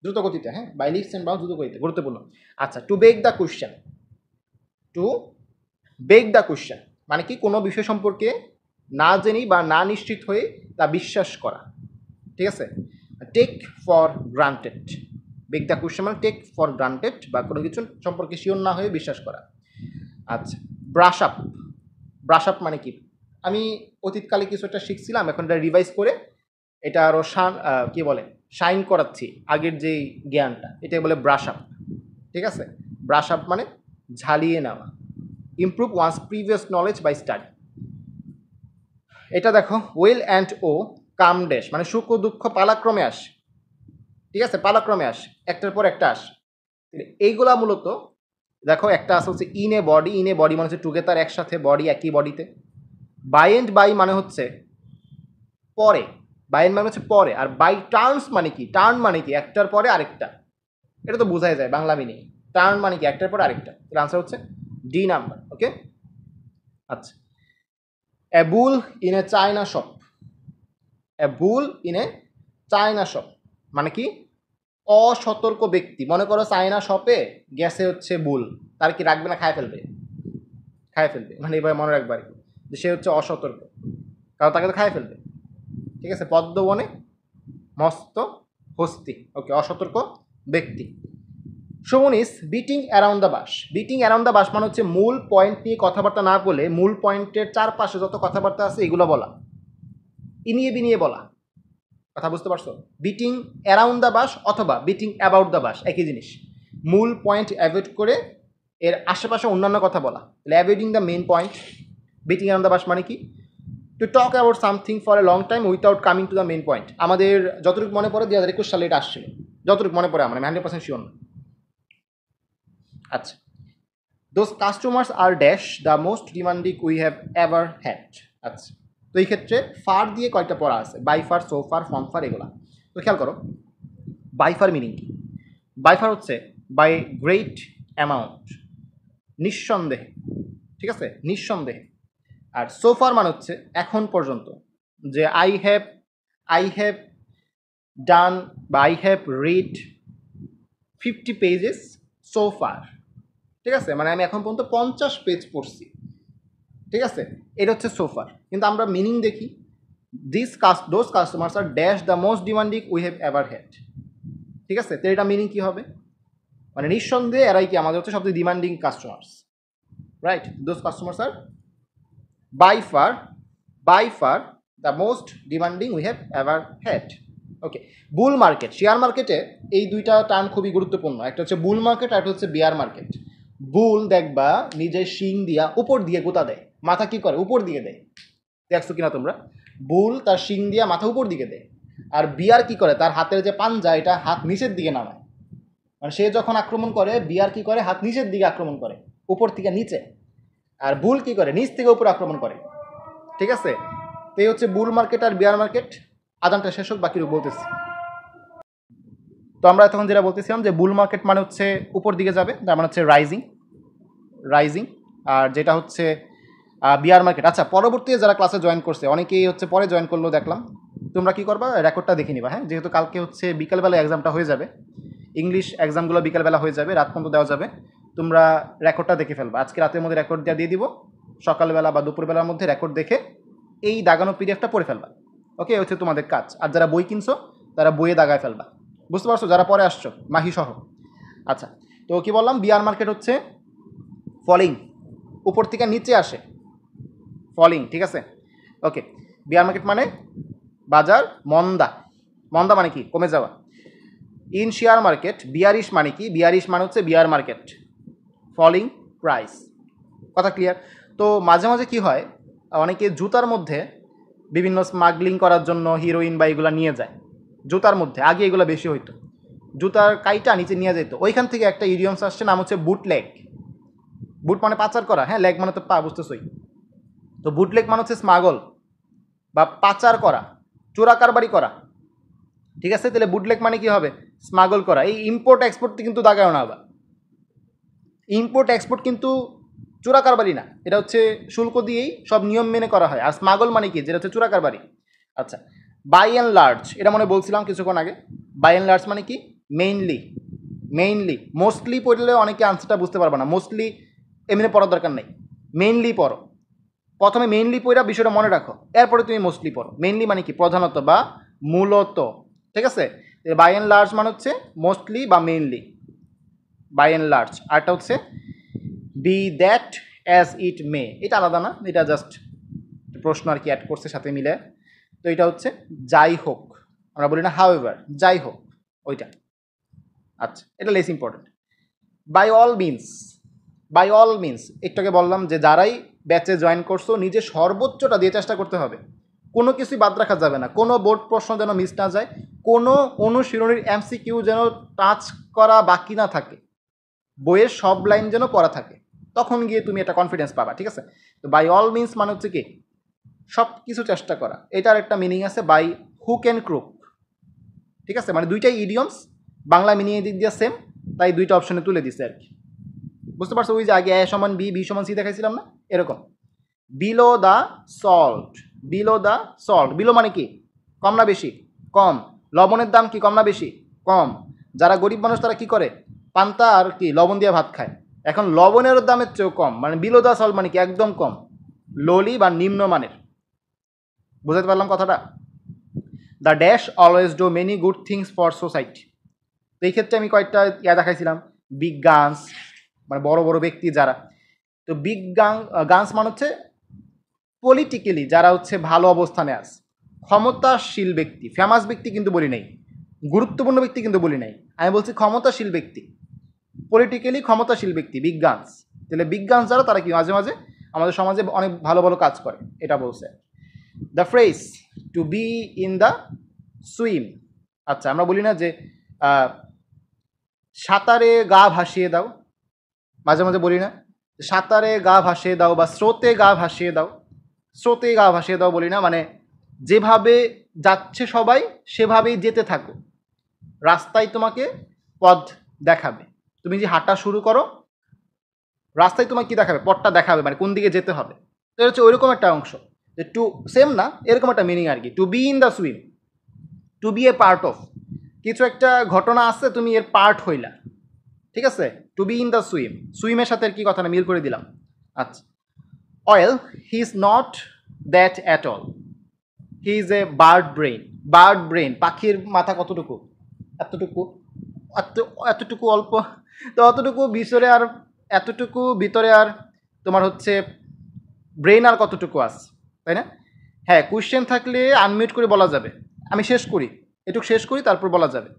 দ্রুত গতিতে, হ্যাঁ, বাই লিপস অ্যান্ড বাউন্স, দ্রুত গতিতে, গুরুত্বপূর্ণ। আচ্ছা, to back the question, to back the question মানে কি, কোনো বিষয় সম্পর্কে না জেনেই বা না নিশ্চিত হয়ে তা বিশ্বাস করা, ঠিক আছে। Take for granted, beg the question মানে টেক ফর গ্রান্টেড, বা কোনো কিছু সম্পর্কে শিওর না হয়ে বিশ্বাস করা। আচ্ছা, ব্রাশ আপ, ব্রাশ আপ মানে কি, আমি অতীতকালে কিছু একটা শিখছিলাম, এখন এটা রিভাইজ করে এটা আরও কী বলে শাইন করাচ্ছি আগের যেই জ্ঞানটা, এটাই বলে ব্রাশ আপ, ঠিক আছে। ব্রাশ আপ মানে ঝালিয়ে নেওয়া, improve one's previous knowledge by study. এটা দেখো, weal and woe come dash মানে সুখ ও দুঃখ পালাক্রমে আসে, ঠিক আছে, পালাক্রমে আসে, একটার পর একটা আসে। এইগুলা মূলত দেখো, একটা আছে হচ্ছে in a body, in a body মানে হচ্ছে টুগেদার, একসাথে, বডি একই বডিতে। বাই অ্যান্ড বাই মানে হচ্ছে পরে, বাই অ্যান্ড বাই হচ্ছে পরে, আর বাই টার্নস মানে কি, টার্ন মানে কি একটার পরে আরেকটা, এটা তো বোঝাই যায় বাংলা মিনিং। টার্ন মানে কি একটার পরে আরেকটা, এর আনসার হচ্ছে ডি নাম্বার। ওকে, আচ্ছা, a bull in a china shop, a bull in a china shop মানে কি অসতর্ক ব্যক্তি। মনে করো চায়না শপে গেছে হচ্ছে বুল, তার কি রাখবে না খায় ফেলবে, খায় ফেলবে, মানে এবার মনে রাখবে যে সে হচ্ছে অসতর্ক, কারণ তাকে তো খায় ফেলবে, ঠিক আছে। পদ্মবনে মস্ত হস্তি, ওকে, অসতর্ক ব্যক্তি। Suman is beating around the bus, beating around the bus মানে হচ্ছে মূল পয়েন্ট নিয়ে কথাবার্তা না বলে মূল পয়েন্টের চারপাশে যত কথাবার্তা আছে এগুলো বলা, ইনিয়ে বিনিয়ে বলা, কথা বুঝতে পারছো। বিটিং অ্যারাউন্ড দ্য বাস অথবা বিটিং অ্যাবাউট দ্য বাস একই জিনিস, মূল পয়েন্ট অ্যাভয়েড করে এর আশেপাশে অন্যান্য কথা বলা, তাহলে avoiding the main point. Beating around the bus মানে কি, to talk about something for a long time without coming to the main point. আমাদের যতটুকু মনে পড়ে 2021 সালে এটা আসছিল, যতটুকু মনে পড়ে আমার, আমি 100% শিওর না। আচ্ছা, those customers are dash the most demanding we have ever had. আচ্ছা, তো এই ক্ষেত্রে ফার দিয়ে কয়টা পড়া আছে, by far, so far, from far, এগুলা। তো খেয়াল করো, বাই ফার মিনিং কি, বাই ফার হচ্ছে বাই গ্রেট অ্যামাউন্ট, নিঃসন্দেহে, ঠিক আছে, নিঃসন্দেহে। আর সো ফার মানে হচ্ছে এখন পর্যন্ত, যে আই হ্যাভ ডান বা I have read 50 pages so far, ঠিক আছে, মানে আমি এখন পর্যন্ত 50 পেজ পড়ছি, ঠিক আছে, এটা হচ্ছে সোফার। কিন্তু আমরা মিনিং দেখি, those customers are dash the most demanding we have ever had, ঠিক আছে। তো এটা মিনিং কী হবে, মানে নিঃসন্দেহে এরাই কি আমাদের হচ্ছে সবচেয়ে demanding customers, right. Those customers are by far the most demanding we have ever had. Okay, bull market, share মার্কেটে এই দুইটা টার্ম খুবই গুরুত্বপূর্ণ, একটা হচ্ছে বুল মার্কেট আর একটা হচ্ছে বিয়ার মার্কেট। বুল দেখবা নিজের শিং দিয়া উপর দিয়ে গোতা দেয়, মাথা কি করে উপর দিকে দেয়, দেখছো কিনা তোমরা, বুল তার শিং দিয়া মাথা উপর দিকে দেয়। আর বিয়ার কি করে, তার হাতের যে পাঞ্জা এটা হাত নিচের দিকে নামায়, মানে সে যখন আক্রমণ করে বিয়ার কি করে হাত নিচের দিকে আক্রমণ করে, উপর থেকে নিচে। আর বুল কি করে নিচ থেকে উপর আক্রমণ করে, ঠিক আছে। তো এই হচ্ছে বুল মার্কেট আর বিয়ার মার্কেট। আদানটা শেষ হোক, বাকি বলতেছি। তো আমরা তখন যেটা বলতেছিলাম যে বুল মার্কেট মানে হচ্ছে উপর দিকে যাবে, তার মানে হচ্ছে রাইজিং, আর যেটা হচ্ছে বিয়ার মার্কেট। আচ্ছা, পরবর্তীতে যারা ক্লাসে জয়েন করছে অনেকেই হচ্ছে পরে জয়েন করলেও দেখলাম, তোমরা কি করবা, রেকর্ডটা দেখে নিবা, হ্যাঁ, যেহেতু কালকে হচ্ছে বিকালবেলা এক্সামটা হয়ে যাবে, ইংলিশ এক্সামগুলো বিকালবেলা হয়ে যাবে, রাত পর্যন্ত দেওয়া যাবে, তোমরা রেকর্ডটা দেখে ফেলবা। আজকে রাতের মধ্যে রেকর্ড দিয়ে দিব, সকালবেলা বা দুপুরবেলার মধ্যে রেকর্ড দেখে এই দাগানো পিডিএফটা পড়ে ফেলবা। ওকে, হচ্ছে তোমাদের কাজ। আর যারা বই কিনছো তারা বইয়ে দাগায় ফেলবা, বুঝতে পারছো, যারা পরে আসছো মাহি সহ। আচ্ছা, তো কি বললাম, বিয়ার মার্কেট হচ্ছে ফলিং, উপর থেকে নিচে আসে, ফলিং, ঠিক আছে। ওকে, বিয়ার মার্কেট মানে বাজার মন্দা, মন্দা মানে কি কমে যাওয়া। ইন শেয়ার মার্কেট বিয়ারিশ মানে কি, বিয়ারিশ মানে হচ্ছে বিয়ার মার্কেট, ফলিং প্রাইস, কথা ক্লিয়ার। তো মাঝে মাঝে কি হয়, অনেকে জুতার মধ্যে বিভিন্ন স্মাগলিং করার জন্য হিরোইন বা এগুলো নিয়ে যায় জুতার মধ্যে, আগে এগুলো বেশি হইতো, জুতার কাইটা নিচে নিয়ে যেত, ওইখান থেকে একটা ইডিয়মস আসছে, নাম হচ্ছে বুটলেগ। বুট মানে পাচার করা, হ্যাঁ, লেগ মানে তো পা, বুঝতেছই। তো বুটলেগ মানে হচ্ছে স্মাগল বা পাচার করা, চোরা কারবারি করা, ঠিক আছে। তাহলে বুটলেগ মানে কি হবে, স্মাগল করা। এই ইম্পোর্ট এক্সপোর্ট কিন্তু দাগায় না, আবার ইম্পোর্ট এক্সপোর্ট কিন্তু চোরাকারবারি না, এটা হচ্ছে শুল্ক দিয়েই সব নিয়ম মেনে করা হয়। আর স্মাগল মানে কি, যেটা হচ্ছে চোরাকারবারি। আচ্ছা, বাই অ্যান্ড লার্জ, এটা মনে বলছিলাম কিছুক্ষণ আগে। বাই অ্যান্ড লার্জ মানে কি, মেইনলি। মেইনলি, মোস্টলি পড়লে অনেকে আনসারটা বুঝতে পারবে না, মোস্টলি এমনি পড়ার দরকার নেই, মেইনলি পড়ো। প্রথমে মেইনলি পড়া বিষয়টা মনে রাখো, এরপরে তুমি মোস্টলি পড়ো। মেইনলি মানে কি, প্রধানত বা মূলত, ঠিক আছে। বাই অ্যান্ড লার্জ মানে হচ্ছে মোস্টলি বা মেইনলি, বাই অ্যান্ড লার্জ। আরটা হচ্ছে বি দ্যাট অ্যাজ ইট মে, এটা আলাদা না, এটা জাস্ট প্রশ্ন আর কি অ্যাড করছে সাথে মিলে। তো এটা হচ্ছে যাই হোক, আমরা বলি না হাউএভার, যাই হোক ওইটা। আচ্ছা, এটা less important. By all means, by all means একটু আগে বললাম যে যারাই ব্যাচে জয়েন করছো নিজের সর্বোচ্চটা দিয়ে চেষ্টা করতে হবে, কোনো কিছুই বাদ রাখা যাবে না, কোনো বোর্ড প্রশ্ন যেন মিস না যায়, কোনো অনুশীলনীর এমসিকিউ যেন টাচ করা বাকি না থাকে, বইয়ের সব লাইন যেন পড়া থাকে, তখন গিয়ে তুমি একটা কনফিডেন্স পাবা, ঠিক আছে। তো বাই অল মিনস মানে হচ্ছে কি, সব কিছু চেষ্টা করা। এটার একটা মিনিং আছে বাই হুক অ্যান্ড ক্রুক, ঠিক আছে, মানে দুইটাই ইডিয়মস, বাংলা মিনিং দিক দিয়ে সেম, তাই দুইটা অপশনে তুলে দিছে আর কি। বুঝতে পারছো, ওই যে আগে এ সমান বি, বি সমান সি দেখাইছিলাম না, এরকম। Below the salt, below the salt, below মানে কি, কম না বেশি, কম। লবণের দাম কি, কম না বেশি, কম। যারা গরিব মানুষ তারা কি করে, পান্তা আর কি লবণ দিয়ে ভাত খায়, এখন লবণের দামের চেয়েও কম, মানে বিলো দ্য সল্ট মানে কি, একদম কম, লোলি বা নিম্নমানের। বুঝতে পারলাম কথাটা। The dash always do many good things for society, তো এই ক্ষেত্রে আমি কয়েকটা দেখাইছিলাম, বিগ গানস মানে বড় বড় ব্যক্তি যারা, তো বিগ গানস মানে হচ্ছে পলিটিক্যালি যারা হচ্ছে ভালো অবস্থানে আছে, ক্ষমতাশীল ব্যক্তি, ফেমাস ব্যক্তি কিন্তু বলি নাই, গুরুত্বপূর্ণ ব্যক্তি কিন্তু বলি নাই, আমি বলছি ক্ষমতাশীল ব্যক্তি, পলিটিক্যালি ক্ষমতাশীল ব্যক্তি, বিগ গানস। তাহলে বিগ গানস যারা, তারা কি মাঝে মাঝে আমাদের সমাজে অনেক ভালো ভালো কাজ করে, এটা বলছে। The phrase to be in the swim, আচ্ছা আমরা বলি না যে সাঁতারে গা ভাসিয়ে দাও, মাঝে মাঝে বলি না সাঁতারে গা ভাসিয়ে দাও, বা স্রোতে গা ভাসিয়ে দাও, স্রোতে গা ভাসিয়ে দাও বলি না, মানে যেভাবে যাচ্ছে সবাই সেভাবেই যেতে থাকো, রাস্তায় তোমাকে পথ দেখাবে, তুমি যে হাঁটা শুরু করো রাস্তায় তোমাকে কি দেখাবে, পথটা দেখাবে, মানে কোন দিকে যেতে হবে। তো এটা হচ্ছে ওইরকম একটা অংশ, যে টু সেম না, এরকম একটা মিনিং আর কি, to be in the swim, to be a part of, কিছু একটা ঘটনা আছে তুমি এর পার্ট হইলা, ঠিক আছে। To be in the swim, সুইমের সাথে কি কথা না মিল করে দিলাম। আচ্ছা, well he is not that at all, he is a bird brain, bird brain পাখির মাথা কতটুকু, এতটুকু, এতটুকু অল্প, তো অতটুকু ভিতরে আর, এতটুকু ভিতরে আর তোমার হচ্ছে ব্রেইন আর কতটুকু আছে, তাই না। হ্যাঁ, কোয়েশ্চেন থাকলে আনমিউট করে বলা যাবে, আমি শেষ করি, এটুকু শেষ করি তারপর বলা যাবে।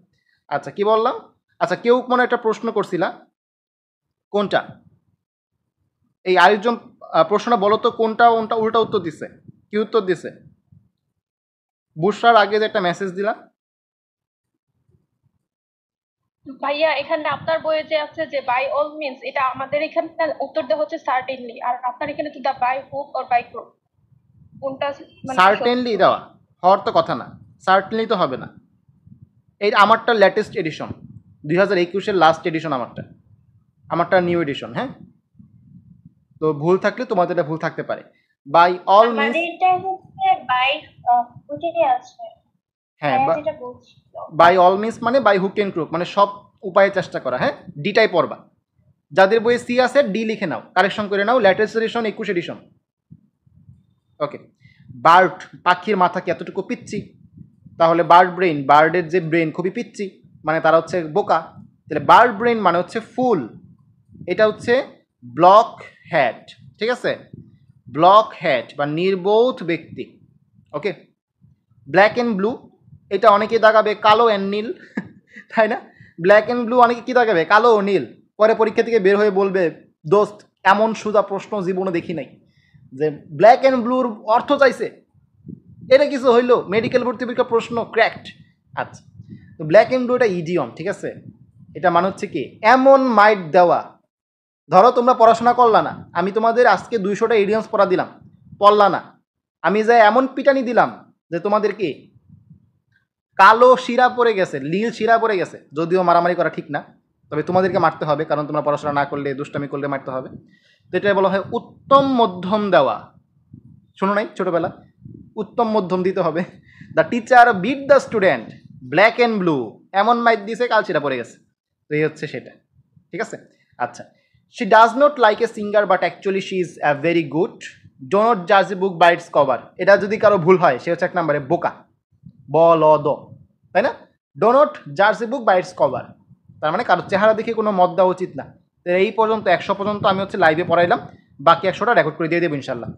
আচ্ছা, কি বললাম, আচ্ছা কেউ মনে একটা প্রশ্ন করছিলা, কোনটা, এই আরেকজন প্রশ্নটা বলো তো, কোনটা উল্টা উত্তর দিছে, কি উত্তর দিছে, বুসরার আগে যে একটা মেসেজ দিলাম। ভাইয়া এখানে আপনার বইয়ে যে আছে যে বাই অল মিনস, এটা আমাদের এখানে উত্তর দেওয়া হচ্ছে সার্টেনলি, আর আপনার এখানে তো the by hook or by crook, কোনটা মানে সার্টেনলি সত্য? দেওয়া হওয়ার তো কথা না, সার্টেনলি তো হবে না। এই আমারটা লেটেস্ট এডিশন, 2021-এর লাস্ট এডিশন আমারটা নিউ এডিশন, হ্যাঁ। তো ভুল থাকলে তোমাদের এটা ভুল থাকতে পারে। বাই অল মিনস, আমাদেরটা হচ্ছে বাই ওইটাই আছে, হ্যাঁ, যেটা বলছিল বাই অল মিনস মানে বাই হুক এন্ড ক্রুক, মানে সব উপায়ে চেষ্টা করা, হ্যাঁ। ডিটাই পড়বা, যাদের বইয়ে সি আছে ডি লিখে নাও, কারেকশন করে নাও, লেটেস্ট এডিশন 21 এডিশন। ওকে, বার্ড পাখির মাথা কি এতটুকু পিচ্ছি, তাহলে বার্ড ব্রেইন, বার্ডের যে ব্রেন খুবই পিচ্ছি, মানে তারা হচ্ছে বোকা, তাহলে বার্ড ব্রেইন মানে হচ্ছে ফুল, এটা হচ্ছে ব্লক হেড, ঠিক আছে, ব্লক হেড বা নির্বোধ ব্যক্তি। ওকে, ব্ল্যাক অ্যান্ড ব্লু, এটা অনেকে দাগাবে কালো অ্যান্ড নীল, তাই না, ব্ল্যাক অ্যান্ড ব্লু অনেকে কী দাগাবে, কালো ও নীল, পরে পরীক্ষা থেকে বের হয়ে বলবে দোস্ত এমন সোজা প্রশ্ন জীবনে দেখি নাই, যে ব্ল্যাক অ্যান্ড ব্লুর অর্থ চাইছে, এটা কিছু হইলো মেডিকেল ভর্তি পরীক্ষা প্রশ্ন ক্র্যাকড। আচ্ছা, তো ব্ল্যাক অ্যান্ড ব্লু এটা ইডিয়ম, ঠিক আছে, এটা মানে হচ্ছে কি এমন মাইট দেওয়া, ধরো তোমরা পড়াশোনা করলা না, আমি তোমাদের আজকে 200টা ইডিয়মস পড়া দিলাম, পড়লা না, আমি যাই এমন পিটানি দিলাম যে তোমাদের কি কালো শিরা পড়ে গেছে, নীল শিরা পড়ে গেছে, যদিও মারামারি করা ঠিক না, তবে তোমাদেরকে মারতে হবে, কারণ তোমরা পড়াশোনা না করলে দুষ্টামি করলে মারতে হবে। তো এটা বলা হয় উত্তম মধ্যম দেওয়া। শোনো নাই ছোটবেলা? উত্তম মধ্যম দিতে হবে। The teacher beat the student, black and blue, এমন মাইট দিয়েছে কাল সেটা পড়ে গেছে। তো এই হচ্ছে সেটা, ঠিক আছে। আচ্ছা, she does not like a singer but actually she is very good, do not জাজ a book by its cover. এটা যদি কারো ভুল হয় সে হচ্ছে 1 নম্বরে বোকা, ব ল দ, তাই না? ডো নট জাজ a book by its cover, তার মানে কারো চেহারা দেখে কোনো মত দেওয়া উচিত না। তো এই পর্যন্ত 100 পর্যন্ত আমি হচ্ছে লাইভে পড়াইলাম, বাকি 100টা রেকর্ড করে দিয়ে দেবো ইনশাল্লাহ।